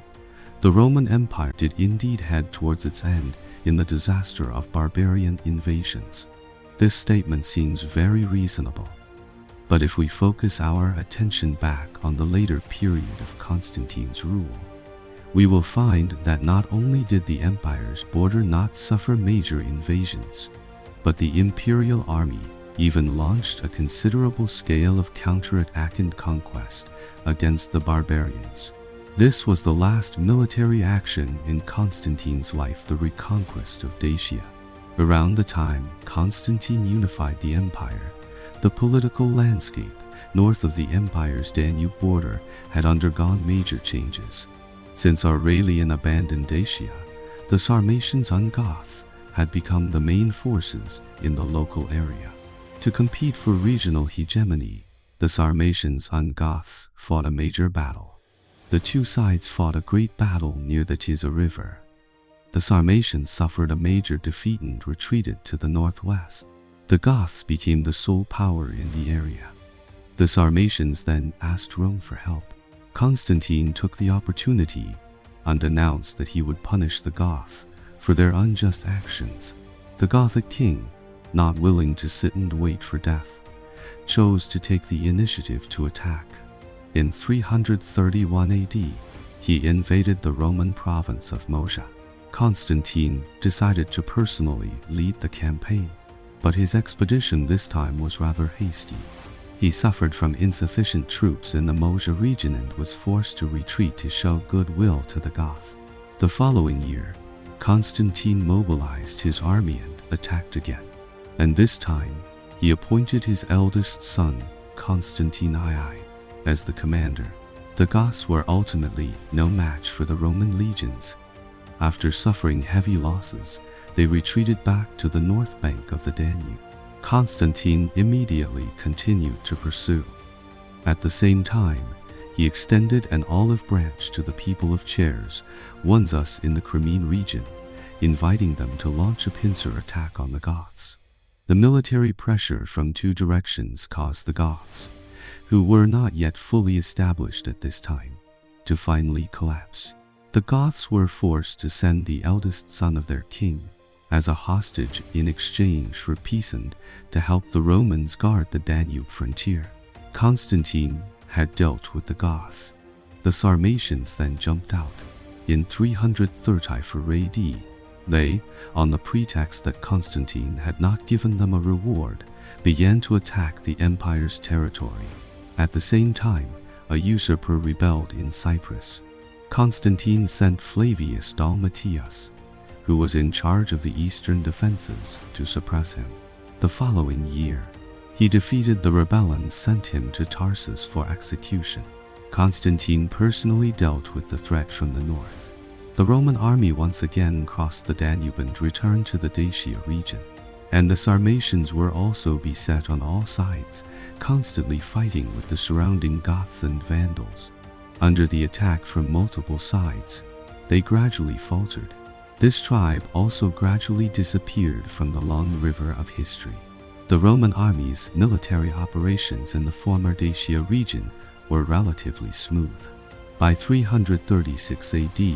Speaker 1: the Roman Empire did indeed head towards its end in the disaster of barbarian invasions. This statement seems very reasonable. But if we focus our attention back on the later period of Constantine's rule, we will find that not only did the empire's border not suffer major invasions, but the imperial army even launched a considerable scale of counterattack and conquest against the barbarians. This was the last military action in Constantine's life, the reconquest of Dacia. Around the time Constantine unified the empire, the political landscape north of the empire's Danube border had undergone major changes. Since Aurelian abandoned Dacia, the Sarmatians and Goths had become the main forces in the local area. To compete for regional hegemony, the Sarmatians and Goths fought a major battle. The two sides fought a great battle near the Tisa River. The Sarmatians suffered a major defeat and retreated to the northwest. The Goths became the sole power in the area. The Sarmatians then asked Rome for help. Constantine took the opportunity and announced that he would punish the Goths for their unjust actions. The Gothic king, not willing to sit and wait for death, chose to take the initiative to attack. In 331 AD, he invaded the Roman province of Moesia. Constantine decided to personally lead the campaign, but his expedition this time was rather hasty. He suffered from insufficient troops in the Moesia region and was forced to retreat to show goodwill to the Goths. The following year, Constantine mobilized his army and attacked again, and this time he appointed his eldest son, Constantine II, as the commander. The Goths were ultimately no match for the Roman legions. After suffering heavy losses, they retreated back to the north bank of the Danube. Constantine immediately continued to pursue. At the same time, he extended an olive branch to the people of Cheres, once in the Crimean region, inviting them to launch a pincer attack on the Goths. The military pressure from two directions caused the Goths, who were not yet fully established at this time, to finally collapse. The Goths were forced to send the eldest son of their king as a hostage in exchange for peace and to help the Romans guard the Danube frontier. Constantine had dealt with the Goths. The Sarmatians then jumped out. In 334 AD, they, on the pretext that Constantine had not given them a reward, began to attack the empire's territory. At the same time, a usurper rebelled in Cyprus. Constantine sent Flavius Dalmatius, who was in charge of the eastern defenses, to suppress him. The following year, he defeated the rebel and sent him to Tarsus for execution. Constantine personally dealt with the threat from the north. The Roman army once again crossed the Danube and returned to the Dacia region, and the Sarmatians were also beset on all sides, constantly fighting with the surrounding Goths and Vandals. Under the attack from multiple sides, they gradually faltered. This tribe also gradually disappeared from the long river of history. The Roman army's military operations in the former Dacia region were relatively smooth. By 336 AD,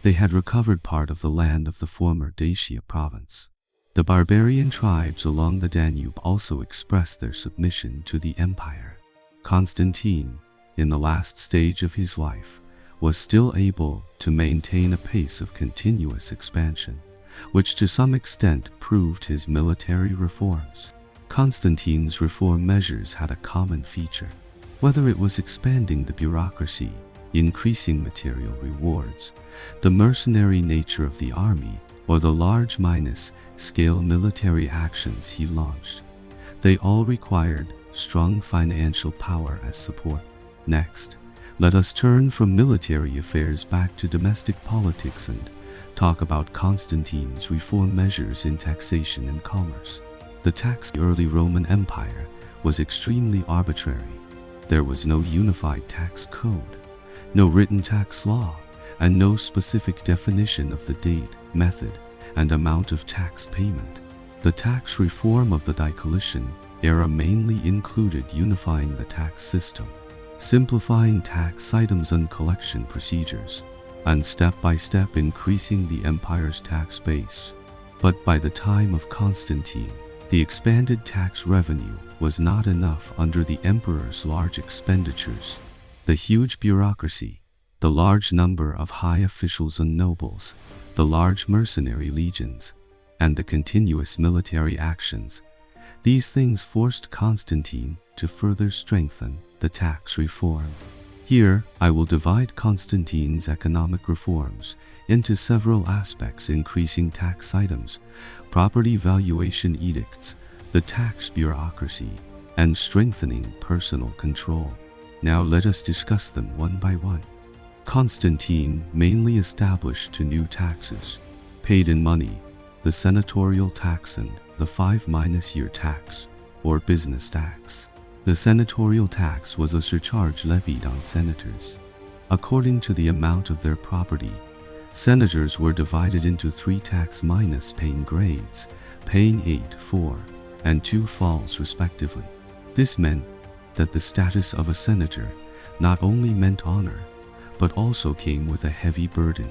Speaker 1: they had recovered part of the land of the former Dacia province. The barbarian tribes along the Danube also expressed their submission to the empire. Constantine, in the last stage of his life, was still able to maintain a pace of continuous expansion, which to some extent proved his military reforms. Constantine's reform measures had a common feature. Whether it was expanding the bureaucracy, increasing material rewards, the mercenary nature of the army, or the large-scale military actions he launched, they all required strong financial power as support. Next, let us turn from military affairs back to domestic politics and talk about Constantine's reform measures in taxation and commerce. The tax of the early Roman Empire was extremely arbitrary. There was no unified tax code, no written tax law, and no specific definition of the date, method, and amount of tax payment. The tax reform of the Diocletian era mainly included unifying the tax system, simplifying tax items and collection procedures, and step-by-step increasing the empire's tax base. But by the time of Constantine, the expanded tax revenue was not enough under the emperor's large expenditures. The huge bureaucracy, the large number of high officials and nobles, the large mercenary legions, and the continuous military actions, these things forced Constantine to further strengthen the tax reform. Here, I will divide Constantine's economic reforms into several aspects: increasing tax items, property valuation edicts, the tax bureaucracy, and strengthening personal control. Now let us discuss them one by one. Constantine mainly established two new taxes, paid in money, the senatorial tax and the 5-year tax, or business tax. The senatorial tax was a surcharge levied on senators. According to the amount of their property, senators were divided into 3 tax-paying grades, paying 8, 4, and 2 falls respectively. This meant that the status of a senator not only meant honor, but also came with a heavy burden.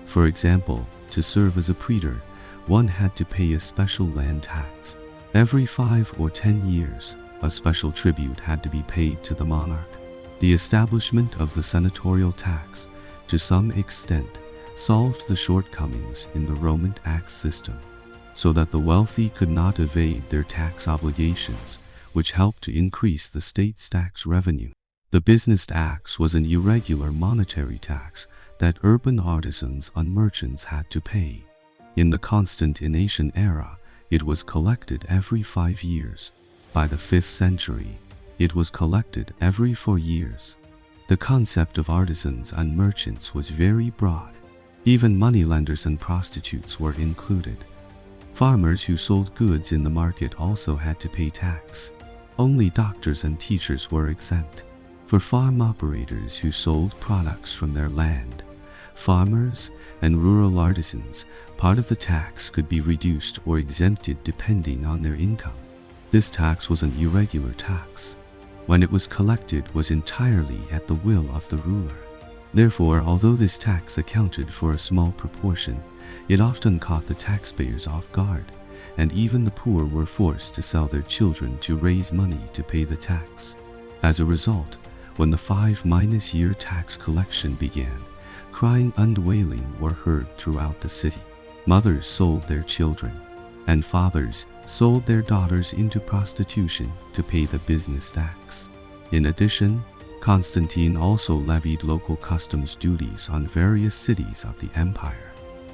Speaker 1: For example, to serve as a praetor, one had to pay a special land tax. Every 5 or 10 years, a special tribute had to be paid to the monarch. The establishment of the senatorial tax, to some extent, solved the shortcomings in the Roman tax system, so that the wealthy could not evade their tax obligations, which helped to increase the state's tax revenue. The business tax was an irregular monetary tax that urban artisans and merchants had to pay. In the Constantinian era, it was collected every 5 years. By the 5th century, it was collected every 4 years. The concept of artisans and merchants was very broad. Even moneylenders and prostitutes were included. Farmers who sold goods in the market also had to pay tax. Only doctors and teachers were exempt. For farm operators who sold products from their land, farmers and rural artisans, part of the tax could be reduced or exempted depending on their income. This tax was an irregular tax. When it was collected, it was entirely at the will of the ruler. Therefore, although this tax accounted for a small proportion, it often caught the taxpayers off guard, and even the poor were forced to sell their children to raise money to pay the tax. As a result, when the 5-year tax collection began, crying and wailing were heard throughout the city. Mothers sold their children, and fathers sold their daughters into prostitution to pay the business tax. In addition, Constantine also levied local customs duties on various cities of the empire.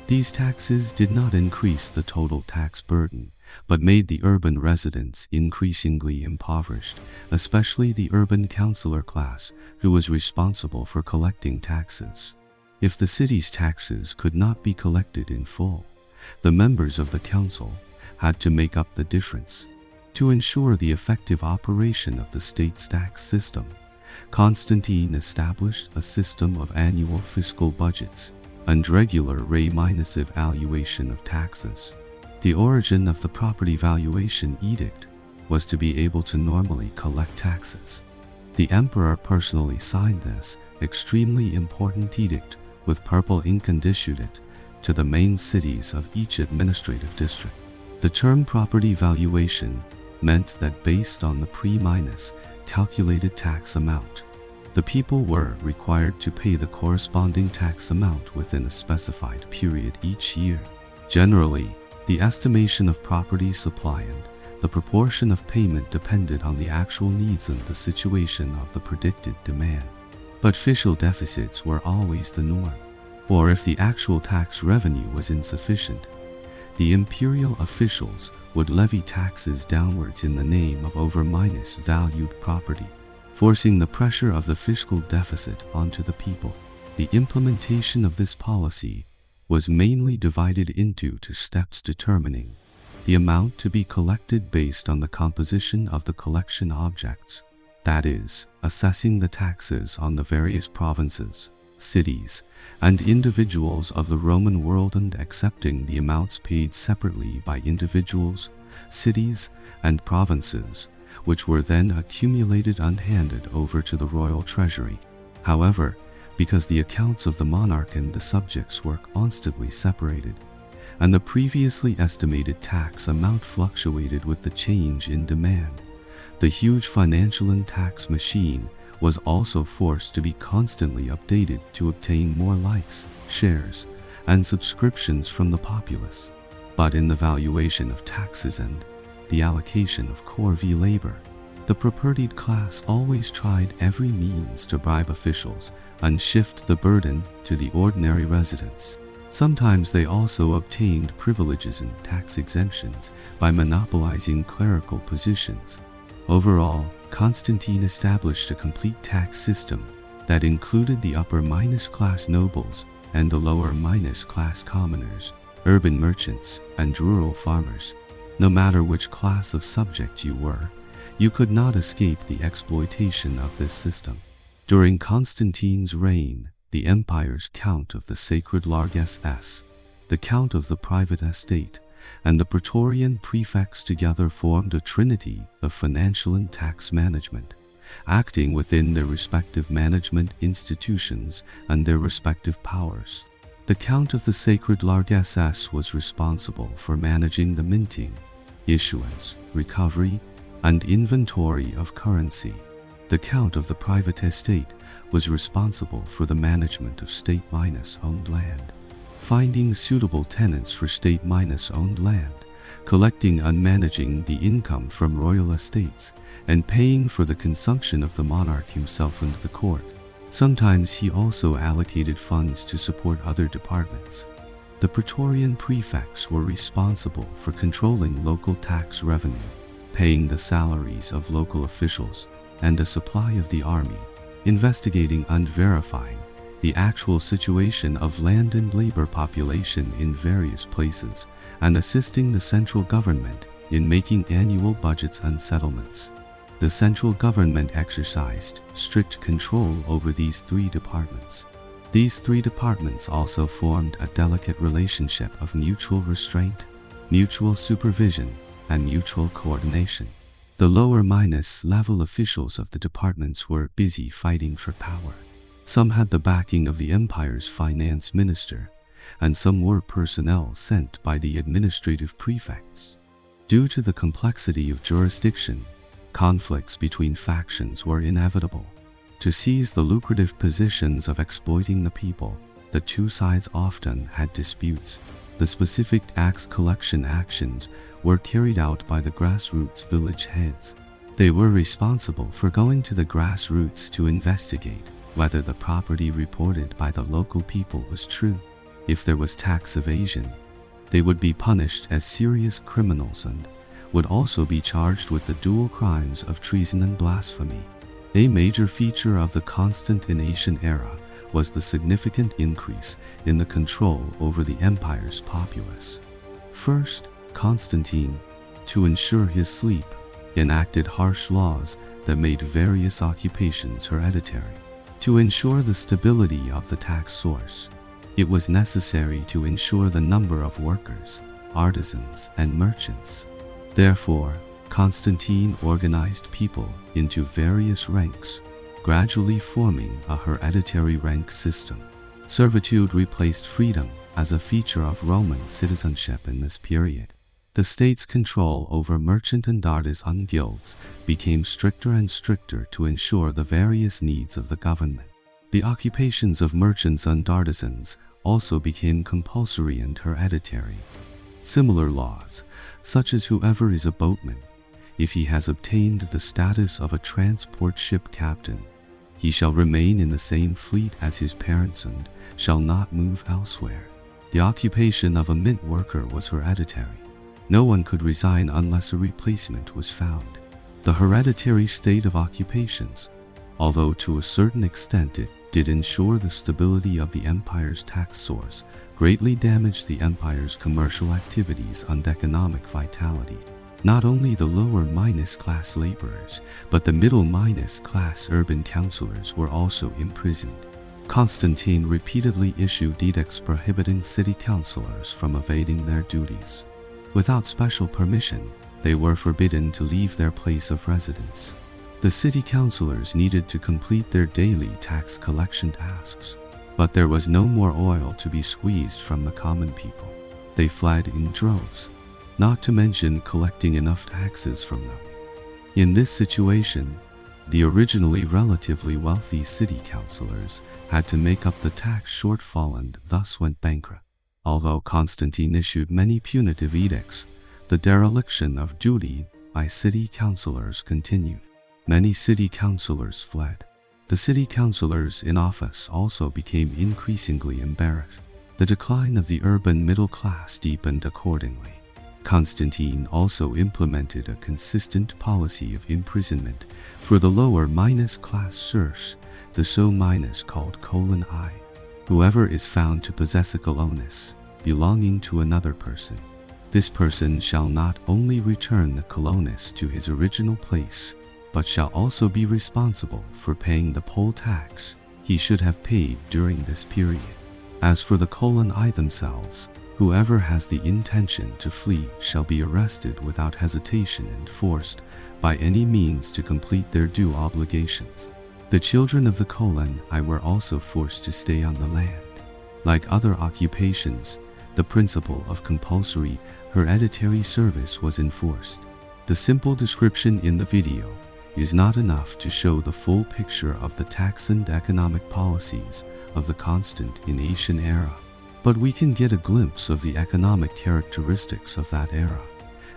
Speaker 1: These taxes did not increase the total tax burden, but made the urban residents increasingly impoverished, especially the urban councillor class, who was responsible for collecting taxes. If the city's taxes could not be collected in full, the members of the council had to make up the difference. To ensure the effective operation of the state's tax system, Constantine established a system of annual fiscal budgets and regular evaluation of taxes. The origin of the property valuation edict was to be able to normally collect taxes. The emperor personally signed this extremely important edict with purple ink and issued it to the main cities of each administrative district. The term property valuation meant that based on the calculated tax amount, the people were required to pay the corresponding tax amount within a specified period each year. Generally, the estimation of property supply and the proportion of payment depended on the actual needs and the situation of the predicted demand. But fiscal deficits were always the norm, or if the actual tax revenue was insufficient, the imperial officials would levy taxes downwards in the name of over-minus valued property, forcing the pressure of the fiscal deficit onto the people. The implementation of this policy was mainly divided into two steps determining the amount to be collected based on the composition of the collection objects, that is, assessing the taxes on the various provinces, cities, and individuals of the Roman world and accepting the amounts paid separately by individuals, cities, and provinces, which were then accumulated and handed over to the royal treasury. However, because the accounts of the monarch and the subjects were constantly separated, and the previously estimated tax amount fluctuated with the change in demand, the huge financial and tax machine was also forced to be constantly updated to obtain more likes, shares, and subscriptions from the populace. But in the valuation of taxes and the allocation of corvée labor, the propertied class always tried every means to bribe officials and shift the burden to the ordinary residents. Sometimes they also obtained privileges and tax exemptions by monopolizing clerical positions. Overall, Constantine established a complete tax system that included the upper-class nobles and the lower-class commoners, urban merchants, and rural farmers. No matter which class of subject you were, you could not escape the exploitation of this system. During Constantine's reign, the empire's count of the sacred largesses, the count of the private estate, and the praetorian prefects together formed a trinity of financial and tax management, acting within their respective management institutions and their respective powers. The count of the sacred largesses was responsible for managing the minting, issuance, recovery, and inventory of currency. The count of the private estate was responsible for the management of state-owned land, finding suitable tenants for state-owned land, collecting and managing the income from royal estates, and paying for the consumption of the monarch himself and the court. Sometimes he also allocated funds to support other departments. The praetorian prefects were responsible for controlling local tax revenue, paying the salaries of local officials, and the supply of the army, investigating and verifying the actual situation of land and labor population in various places, and assisting the central government in making annual budgets and settlements. The central government exercised strict control over these three departments. These three departments also formed a delicate relationship of mutual restraint, mutual supervision, and mutual coordination. The lower-level officials of the departments were busy fighting for power. Some had the backing of the empire's finance minister, and some were personnel sent by the administrative prefects. Due to the complexity of jurisdiction, conflicts between factions were inevitable. To seize the lucrative positions of exploiting the people, the two sides often had disputes. The specific tax collection actions were carried out by the grassroots village heads. They were responsible for going to the grassroots to investigate whether the property reported by the local people was true. If there was tax evasion, they would be punished as serious criminals and would also be charged with the dual crimes of treason and blasphemy. A major feature of the Constantinian era was the significant increase in the control over the empire's populace. First, Constantine, to ensure his sleep, enacted harsh laws that made various occupations hereditary. To ensure the stability of the tax source, it was necessary to ensure the number of workers, artisans, and merchants. Therefore, Constantine organized people into various ranks, gradually forming a hereditary rank system. Servitude replaced freedom as a feature of Roman citizenship in this period. The state's control over merchant and artisan guilds became stricter and stricter to ensure the various needs of the government. The occupations of merchants and artisans also became compulsory and hereditary. Similar laws, such as whoever is a boatman, if he has obtained the status of a transport ship captain, he shall remain in the same fleet as his parents and shall not move elsewhere. The occupation of a mint worker was hereditary. No one could resign unless a replacement was found. The hereditary state of occupations, although to a certain extent it did ensure the stability of the empire's tax source, greatly damaged the empire's commercial activities and economic vitality. Not only the lower class laborers, but the middle class urban councillors were also imprisoned. Constantine repeatedly issued edicts prohibiting city councillors from evading their duties. Without special permission, they were forbidden to leave their place of residence. The city councillors needed to complete their daily tax collection tasks, but there was no more oil to be squeezed from the common people. They fled in droves, not to mention collecting enough taxes from them. In this situation, the originally relatively wealthy city councillors had to make up the tax shortfall and thus went bankrupt. Although Constantine issued many punitive edicts, the dereliction of duty by city councillors continued. Many city councillors fled. The city councillors in office also became increasingly embarrassed. The decline of the urban middle class deepened accordingly. Constantine also implemented a consistent policy of imprisonment for the lower class serfs, the called I. Whoever is found to possess a colonus belonging to another person, this person shall not only return the colonus to his original place, but shall also be responsible for paying the poll tax he should have paid during this period. As for the I themselves, whoever has the intention to flee shall be arrested without hesitation and forced by any means to complete their due obligations. The children of the I were also forced to stay on the land. Like other occupations, the principle of compulsory hereditary service was enforced. The simple description in the video is not enough to show the full picture of the tax and economic policies of the Constantinian era, but we can get a glimpse of the economic characteristics of that era,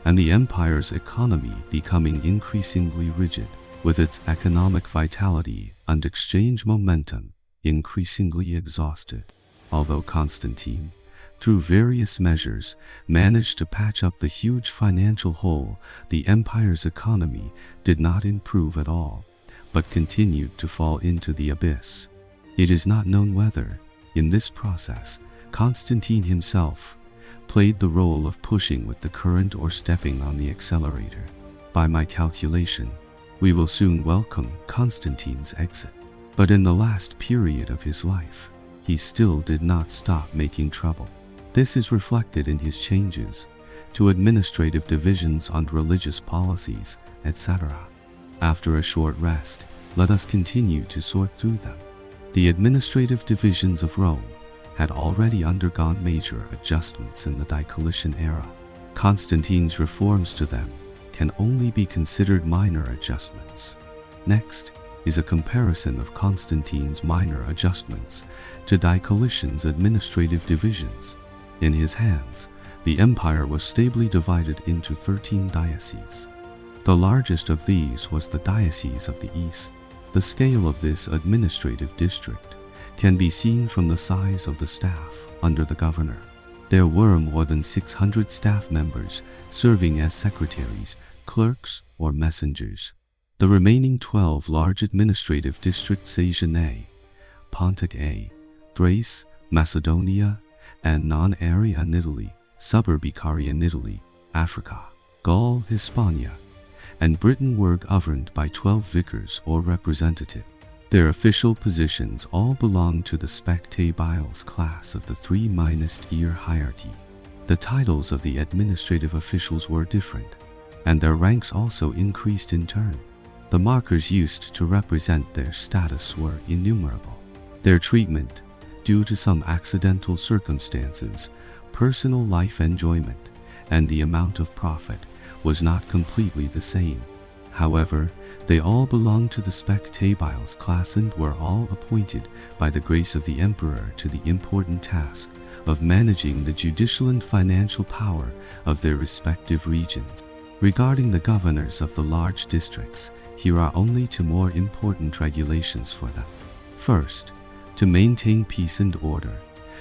Speaker 1: and the empire's economy becoming increasingly rigid, with its economic vitality and exchange momentum increasingly exhausted. Although Constantine, through various measures, managed to patch up the huge financial hole, the empire's economy did not improve at all, but continued to fall into the abyss. It is not known whether, in this process, Constantine himself played the role of pushing with the current or stepping on the accelerator. By my calculation, we will soon welcome Constantine's exit. But in the last period of his life, he still did not stop making trouble. This is reflected in his changes to administrative divisions on religious policies, etc. After a short rest, let us continue to sort through them. The administrative divisions of Rome had already undergone major adjustments in the Diocletian era. Constantine's reforms to them can only be considered minor adjustments. Next is a comparison of Constantine's minor adjustments to Diocletian's administrative divisions. In his hands, the empire was stably divided into 13 dioceses. The largest of these was the Diocese of the East. The scale of this administrative district can be seen from the size of the staff under the governor. There were more than 600 staff members serving as secretaries, clerks, or messengers. The remaining 12 large administrative districts, Asia, Pontic, Thrace, Macedonia, and non-area in Italy, Suburbicaria in Italy, Africa, Gaul, Hispania, and Britain were governed by 12 vicars or representatives. Their official positions all belonged to the spectabiles class of the 3-tier hierarchy. The titles of the administrative officials were different, and their ranks also increased in turn. The markers used to represent their status were innumerable. Their treatment, due to some accidental circumstances, personal life enjoyment, and the amount of profit, was not completely the same. However, they all belonged to the spectabiles class and were all appointed by the grace of the emperor to the important task of managing the judicial and financial power of their respective regions. Regarding the governors of the large districts, here are only two more important regulations for them. First, to maintain peace and order,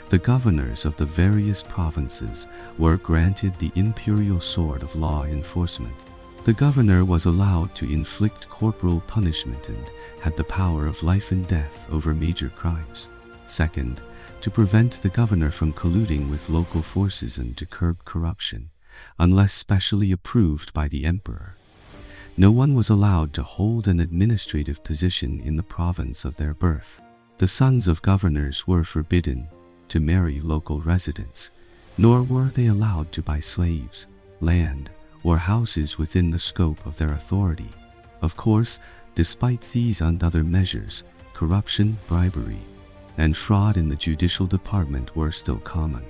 Speaker 1: the governors of the various provinces were granted the imperial sword of law enforcement. The governor was allowed to inflict corporal punishment and had the power of life and death over major crimes. Second, to prevent the governor from colluding with local forces and to curb corruption, unless specially approved by the emperor. No one was allowed to hold an administrative position in the province of their birth. The sons of governors were forbidden to marry local residents, nor were they allowed to buy slaves, land, or houses within the scope of their authority. Of course, despite these and other measures, corruption, bribery, and fraud in the judicial department were still common.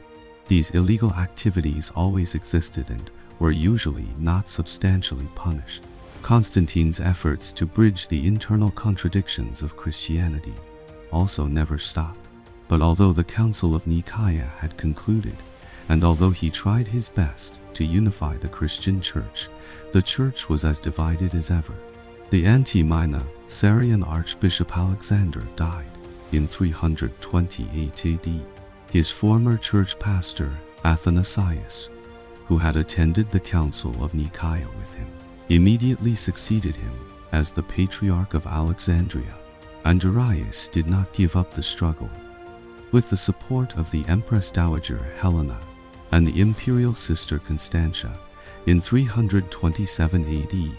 Speaker 1: These illegal activities always existed and were usually not substantially punished. Constantine's efforts to bridge the internal contradictions of Christianity also never stopped. But although the Council of Nicaea had concluded, and although he tried his best to unify the Christian Church, the Church was as divided as ever. The anti-Syrian Archbishop Alexander died in 328 AD. His former church pastor, Athanasius, who had attended the Council of Nicaea with him, immediately succeeded him as the Patriarch of Alexandria, and Arius did not give up the struggle. With the support of the Empress Dowager Helena and the imperial sister Constantia, in 327 AD,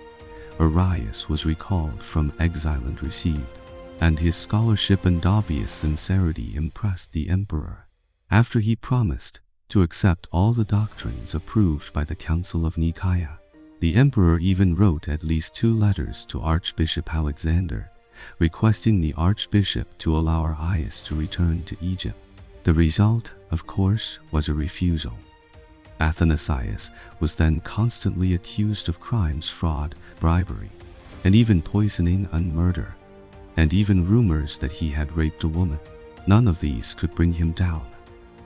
Speaker 1: Arius was recalled from exile and received, and his scholarship and obvious sincerity impressed the emperor. After he promised to accept all the doctrines approved by the Council of Nicaea, the emperor even wrote at least 2 letters to Archbishop Alexander, requesting the archbishop to allow Arius to return to Egypt. The result, of course, was a refusal. Athanasius was then constantly accused of crimes, fraud, bribery, and even poisoning and murder, and even rumors that he had raped a woman. None of these could bring him down,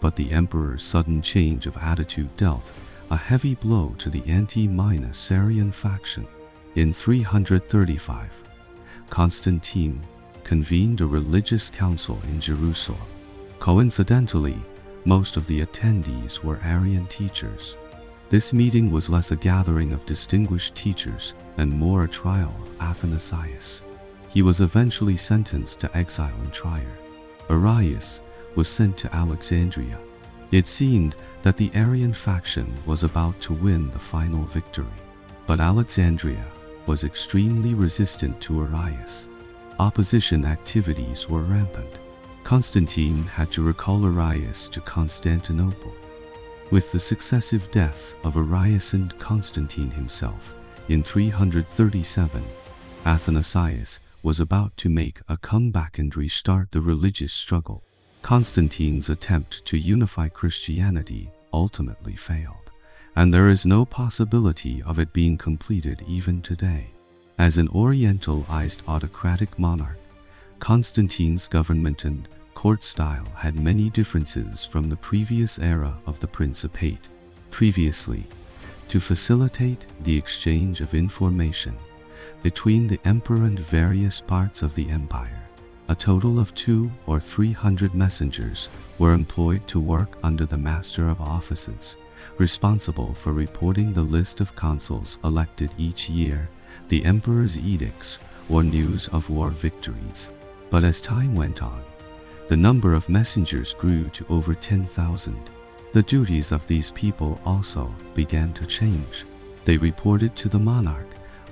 Speaker 1: but the emperor's sudden change of attitude dealt a heavy blow to the anti-Syrian faction. In 335, Constantine convened a religious council in Jerusalem. Coincidentally, most of the attendees were Arian teachers. This meeting was less a gathering of distinguished teachers and more a trial of Athanasius. He was eventually sentenced to exile and trial. Arius was sent to Alexandria. It seemed that the Arian faction was about to win the final victory, but Alexandria was extremely resistant to Arius. Opposition activities were rampant. Constantine had to recall Arius to Constantinople. With the successive deaths of Arius and Constantine himself, in 337, Athanasius was about to make a comeback and restart the religious struggle. Constantine's attempt to unify Christianity ultimately failed, and there is no possibility of it being completed even today. As an Orientalized autocratic monarch, Constantine's government and court style had many differences from the previous era of the Principate. Previously, to facilitate the exchange of information between the emperor and various parts of the empire, a total of 200 or 300 messengers were employed to work under the Master of Offices, responsible for reporting the list of consuls elected each year, the emperor's edicts, or news of war victories. But as time went on, the number of messengers grew to over 10,000. The duties of these people also began to change. They reported to the monarch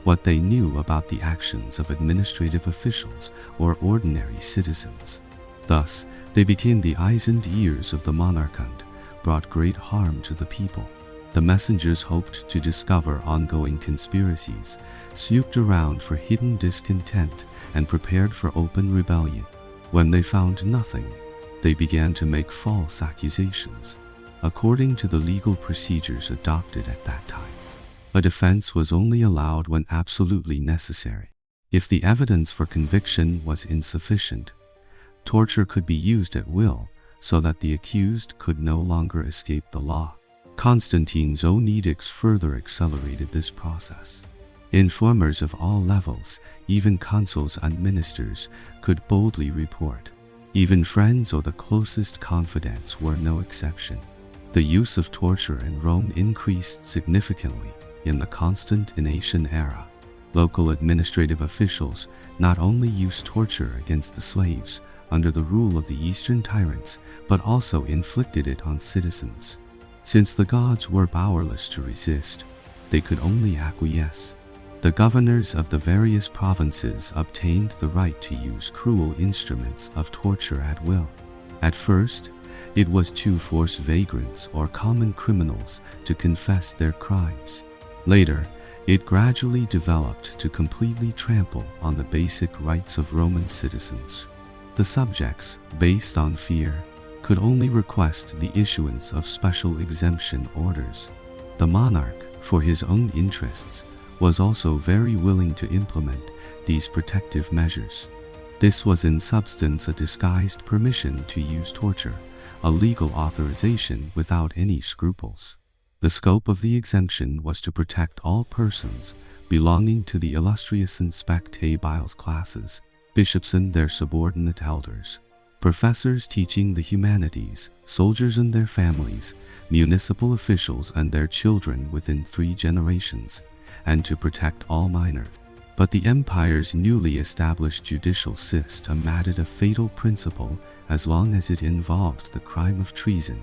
Speaker 1: what they knew about the actions of administrative officials or ordinary citizens. Thus, they became the eyes and ears of the monarch and brought great harm to the people. The messengers hoped to discover ongoing conspiracies, snooped around for hidden discontent, and prepared for open rebellion. When they found nothing, they began to make false accusations, according to the legal procedures adopted at that time. A defense was only allowed when absolutely necessary. If the evidence for conviction was insufficient, torture could be used at will so that the accused could no longer escape the law. Constantine's own edicts further accelerated this process. Informers of all levels, even consuls and ministers, could boldly report. Even friends or the closest confidants were no exception. The use of torture in Rome increased significantly in the Constantinian era. Local administrative officials not only used torture against the slaves under the rule of the Eastern tyrants, but also inflicted it on citizens. Since the gods were powerless to resist, they could only acquiesce. The governors of the various provinces obtained the right to use cruel instruments of torture at will. At first, it was to force vagrants or common criminals to confess their crimes. Later, it gradually developed to completely trample on the basic rights of Roman citizens. The subjects, based on fear, could only request the issuance of special exemption orders. The monarch, for his own interests, was also very willing to implement these protective measures. This was in substance a disguised permission to use torture, a legal authorization without any scruples. The scope of the exemption was to protect all persons belonging to the illustrious and spectabiles classes, bishops and their subordinate elders, professors teaching the humanities, soldiers and their families, municipal officials and their children within 3 generations, and to protect all minors. But the empire's newly established judicial system added a fatal principle as long as it involved the crime of treason.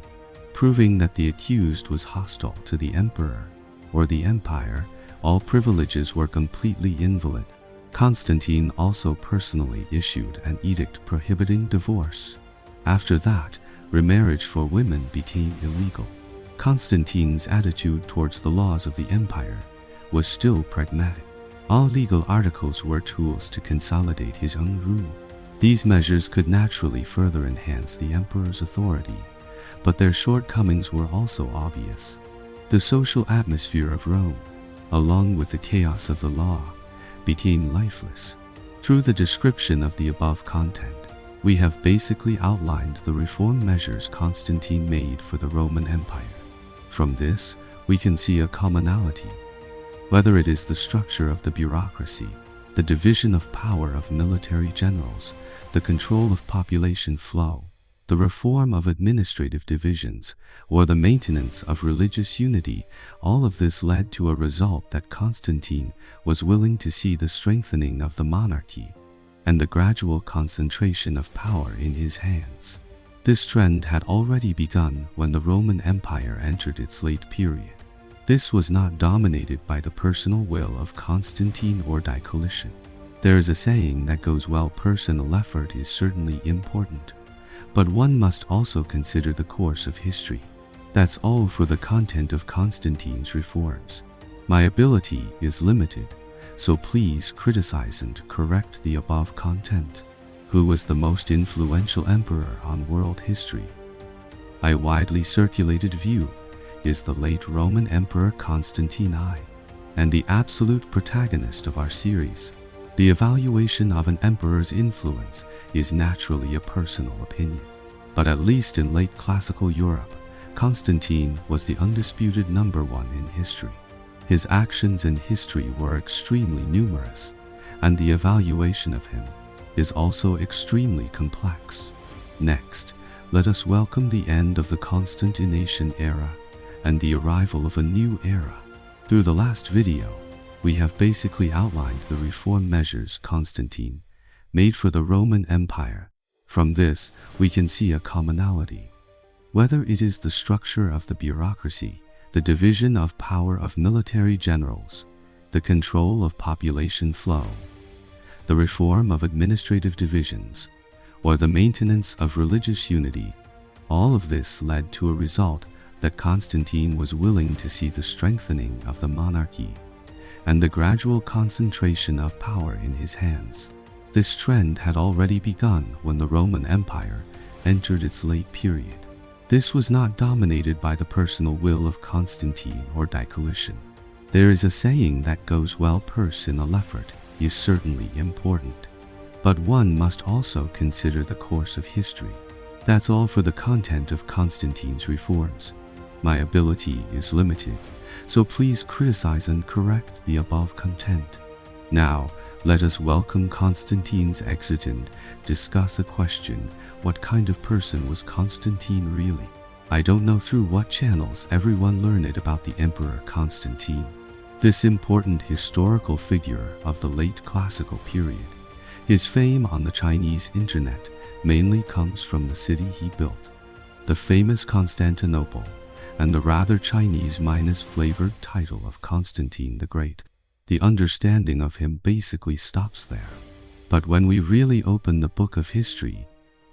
Speaker 1: Proving that the accused was hostile to the emperor or the empire, all privileges were completely invalid. Constantine also personally issued an edict prohibiting divorce. After that, remarriage for women became illegal. Constantine's attitude towards the laws of the empire was still pragmatic. All legal articles were tools to consolidate his own rule. These measures could naturally further enhance the emperor's authority, but their shortcomings were also obvious. The social atmosphere of Rome, along with the chaos of the law, became lifeless. Through the description of the above content, we have basically outlined the reform measures Constantine made for the Roman Empire. From this, we can see a commonality. Whether it is the structure of the bureaucracy, the division of power of military generals, the control of population flow, the reform of administrative divisions, or the maintenance of religious unity, all of this led to a result that Constantine was willing to see the strengthening of the monarchy and the gradual concentration of power in his hands. This trend had already begun when the Roman Empire entered its late period. This was not dominated by the personal will of Constantine or Diocletian. There is a saying that goes well: personal effort is certainly important, but one must also consider the course of history. That's all for the content of Constantine's reforms. My ability is limited, so please criticize and correct the above content. Who was the most influential emperor on world history? A widely circulated view is the late Roman Emperor Constantine I, and the absolute protagonist of our series. The evaluation of an emperor's influence is naturally a personal opinion, but at least in late classical Europe, Constantine was the undisputed #1 in history. His actions in history were extremely numerous, and the evaluation of him is also extremely complex. Next, let us welcome the end of the Constantinian era and the arrival of a new era. Through the last video, we have basically outlined the reform measures Constantine made for the Roman Empire. From this, we can see a commonality. Whether it is the structure of the bureaucracy, the division of power of military generals, the control of population flow, the reform of administrative divisions, or the maintenance of religious unity, all of this led to a result that Constantine was willing to see the strengthening of the monarchy and the gradual concentration of power in his hands. This trend had already begun when the Roman Empire entered its late period. This was not dominated by the personal will of Constantine or Diocletian. There is a saying that goes well: personal effort is certainly important, but one must also consider the course of history. That's all for the content of Constantine's reforms. My ability is limited, so please criticize and correct the above content. Now, let us welcome Constantine's exit and discuss a question: what kind of person was Constantine really? I don't know through what channels everyone learned about the Emperor Constantine, this important historical figure of the late classical period. His fame on the Chinese internet mainly comes from the city he built, the famous Constantinople, and the rather Chinese-flavored title of Constantine the Great. The understanding of him basically stops there. But when we really open the book of history,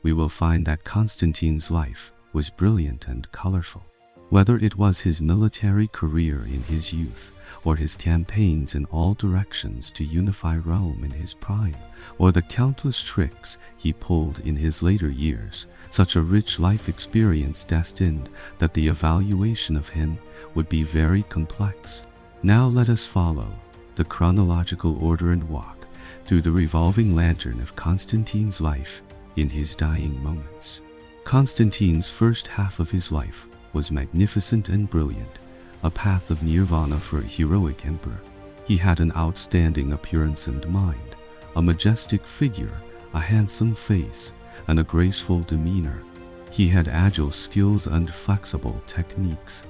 Speaker 1: we will find that Constantine's life was brilliant and colorful. Whether it was his military career in his youth, or his campaigns in all directions to unify Rome in his prime, or the countless tricks he pulled in his later years, such a rich life experience destined that the evaluation of him would be very complex. Now let us follow the chronological order and walk through the revolving lantern of Constantine's life in his dying moments. Constantine's first half of his life was magnificent and brilliant, a path of nirvana for a heroic emperor. He had an outstanding appearance and mind, a majestic figure, a handsome face, and a graceful demeanor. He had agile skills and flexible techniques.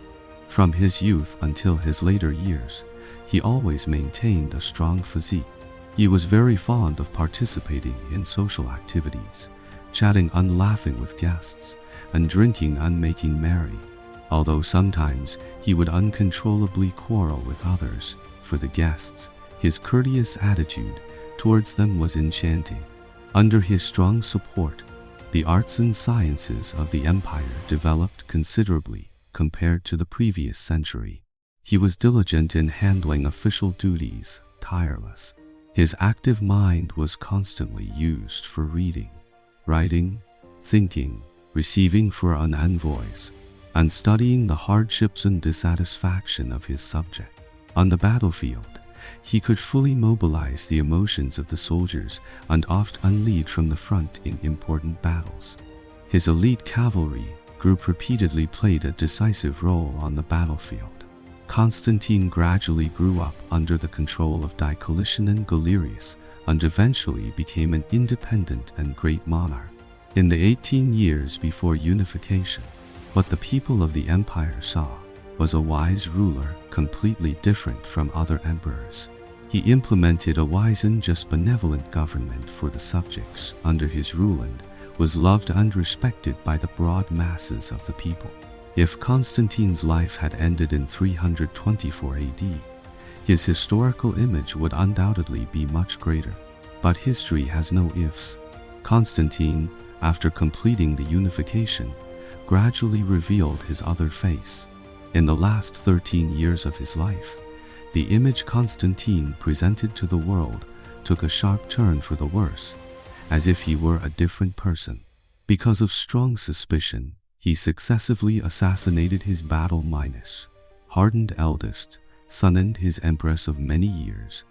Speaker 1: From his youth until his later years, he always maintained a strong physique. He was very fond of participating in social activities, chatting and laughing with guests, and drinking and making merry. Although sometimes he would uncontrollably quarrel with others, for the guests, his courteous attitude towards them was enchanting. Under his strong support, the arts and sciences of the empire developed considerably compared to the previous century. He was diligent in handling official duties, tireless. His active mind was constantly used for reading, writing, thinking, receiving for an envoys, and studying the hardships and dissatisfaction of his subject. On the battlefield, he could fully mobilize the emotions of the soldiers and often lead from the front in important battles. His elite cavalry group repeatedly played a decisive role on the battlefield. Constantine gradually grew up under the control of Diocletian and Galerius, and eventually became an independent and great monarch. In the 18 years before unification, what the people of the empire saw was a wise ruler completely different from other emperors. He implemented a wise and just benevolent government for the subjects under his rule and was loved and respected by the broad masses of the people. If Constantine's life had ended in 324 AD, his historical image would undoubtedly be much greater. But history has no ifs. Constantine, after completing the unification, gradually revealed his other face. In the last 13 years of his life, the image Constantine presented to the world took a sharp turn for the worse, as if he were a different person. Because of strong suspicion, he successively assassinated his battle-minus, hardened eldest son and his empress of many years,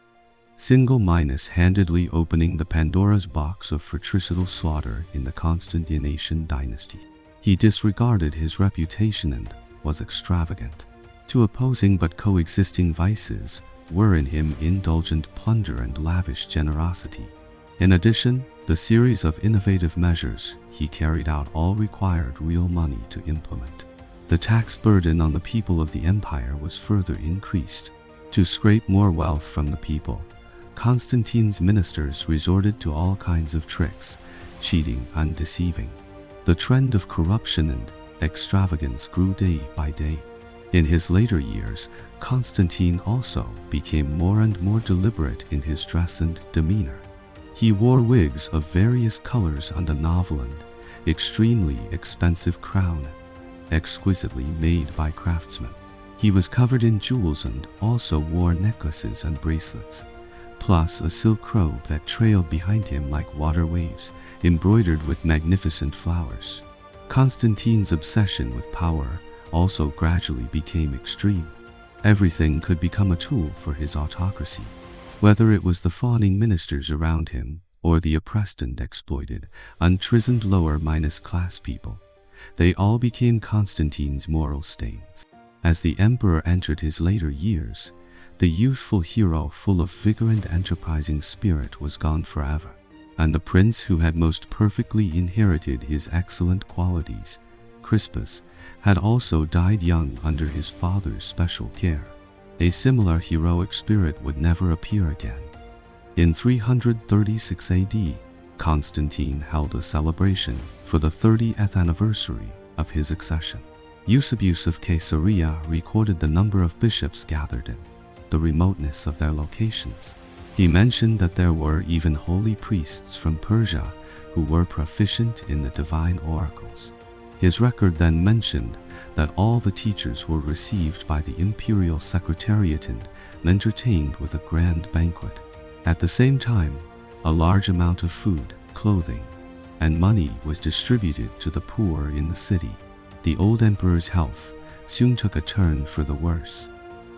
Speaker 1: single-handedly opening the Pandora's box of fratricidal slaughter in the Constantinian dynasty. He disregarded his reputation and was extravagant. Two opposing but coexisting vices were in him: indulgent plunder and lavish generosity. In addition, the series of innovative measures he carried out all required real money to implement. The tax burden on the people of the empire was further increased. To scrape more wealth from the people, Constantine's ministers resorted to all kinds of tricks, cheating and deceiving. The trend of corruption and extravagance grew day by day. In his later years, Constantine also became more and more deliberate in his dress and demeanor. He wore wigs of various colors and a novel and extremely expensive crown, exquisitely made by craftsmen. He was covered in jewels and also wore necklaces and bracelets, plus a silk robe that trailed behind him like water waves, embroidered with magnificent flowers. Constantine's obsession with power also gradually became extreme. Everything could become a tool for his autocracy. Whether it was the fawning ministers around him, or the oppressed and exploited, imprisoned lower-class people, they all became Constantine's moral stains. As the emperor entered his later years, the youthful hero full of vigor and enterprising spirit was gone forever, and the prince who had most perfectly inherited his excellent qualities, Crispus, had also died young under his father's special care. A similar heroic spirit would never appear again. In 336 AD, Constantine held a celebration for the 30th anniversary of his accession. Eusebius of Caesarea recorded the number of bishops gathered in the remoteness of their locations. He mentioned that there were even holy priests from Persia who were proficient in the divine oracles. His record then mentioned that all the teachers were received by the imperial secretariat and entertained with a grand banquet. At the same time, a large amount of food, clothing, and money was distributed to the poor in the city. The old emperor's health soon took a turn for the worse.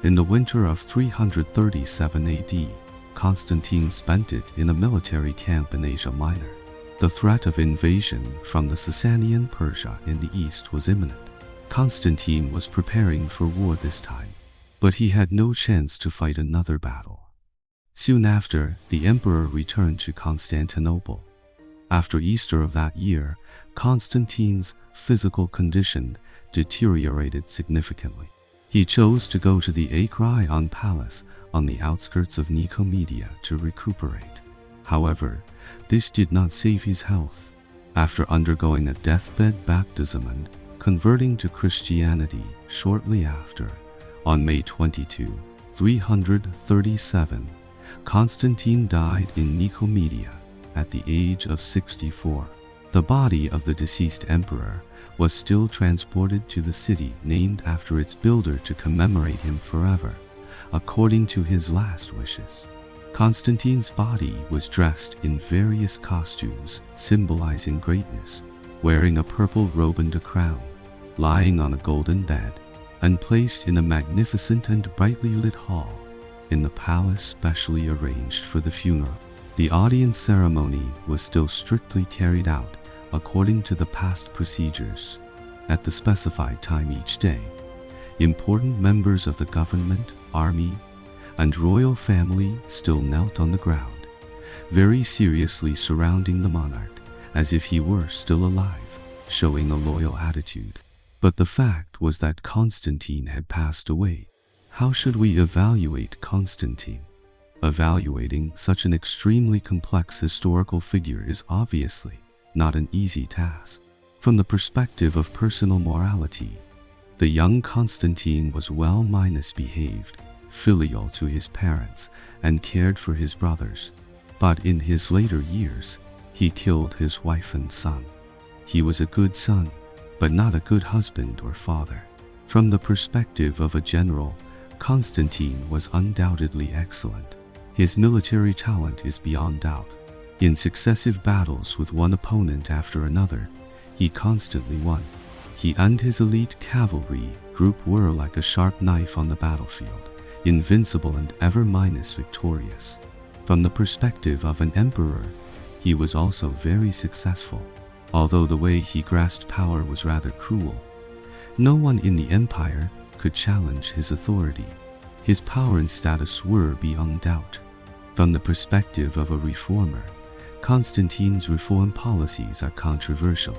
Speaker 1: In the winter of 337 AD, Constantine spent it in a military camp in Asia Minor. The threat of invasion from the Sasanian Persia in the east was imminent. Constantine was preparing for war this time, but he had no chance to fight another battle. Soon after, the emperor returned to Constantinople. After Easter of that year, Constantine's physical condition deteriorated significantly. He chose to go to the Acraeon Palace on the outskirts of Nicomedia to recuperate. However, this did not save his health. After undergoing a deathbed baptism and converting to Christianity shortly after, on May 22, 337, Constantine died in Nicomedia at the age of 64. The body of the deceased emperor was still transported to the city named after its builder to commemorate him forever, according to his last wishes. Constantine's body was dressed in various costumes symbolizing greatness, wearing a purple robe and a crown, lying on a golden bed, and placed in a magnificent and brightly lit hall in the palace specially arranged for the funeral. The audience ceremony was still strictly carried out according to the past procedures. At the specified time each day, important members of the government, army, and royal family still knelt on the ground, very seriously surrounding the monarch as if he were still alive, showing a loyal attitude. But the fact was that Constantine had passed away. How should we evaluate Constantine? Evaluating such an extremely complex historical figure is obviously not an easy task. From the perspective of personal morality, the young Constantine was well behaved, filial to his parents, and cared for his brothers. But in his later years, he killed his wife and son. He was a good son, but not a good husband or father. From the perspective of a general, Constantine was undoubtedly excellent. His military talent is beyond doubt. In successive battles with one opponent after another, he constantly won. He and his elite cavalry group were like a sharp knife on the battlefield, invincible and ever victorious. From the perspective of an emperor, he was also very successful, although the way he grasped power was rather cruel. No one in the empire could challenge his authority. His power and status were beyond doubt. From the perspective of a reformer, Constantine's reform policies are controversial.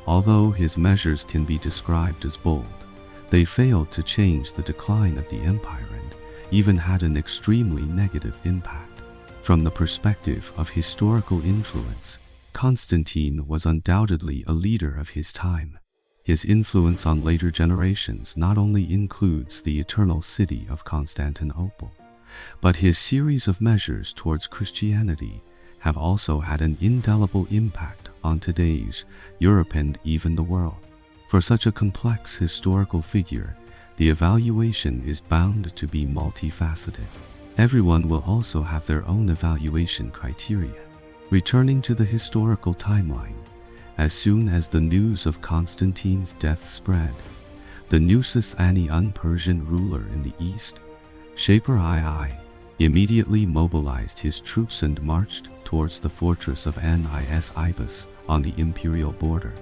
Speaker 1: Although his measures can be described as bold, they failed to change the decline of the empire and even had an extremely negative impact. From the perspective of historical influence, Constantine was undoubtedly a leader of his time. His influence on later generations not only includes the eternal city of Constantinople, but his series of measures towards Christianity have also had an indelible impact on today's Europe and even the world. For such a complex historical figure, the evaluation is bound to be multifaceted. Everyone will also have their own evaluation criteria. Returning to the historical timeline, as soon as the news of Constantine's death spread, the Sasanian Persian ruler in the east, Shapur II, immediately mobilized his troops and marched towards the fortress of Nis Ibis on the imperial border.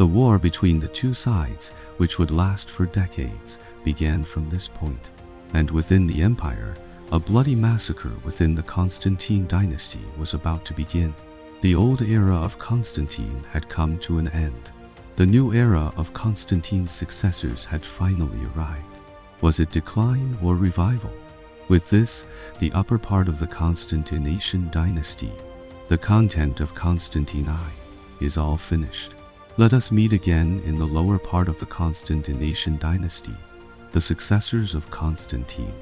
Speaker 1: The war between the two sides, which would last for decades, began from this point. And within the empire, a bloody massacre within the Constantine dynasty was about to begin. The old era of Constantine had come to an end. The new era of Constantine's successors had finally arrived. Was it decline or revival? With this, the upper part of the Constantinian dynasty, the content of Constantine, is all finished. Let us meet again in the lower part of the Constantinian dynasty, the successors of Constantine.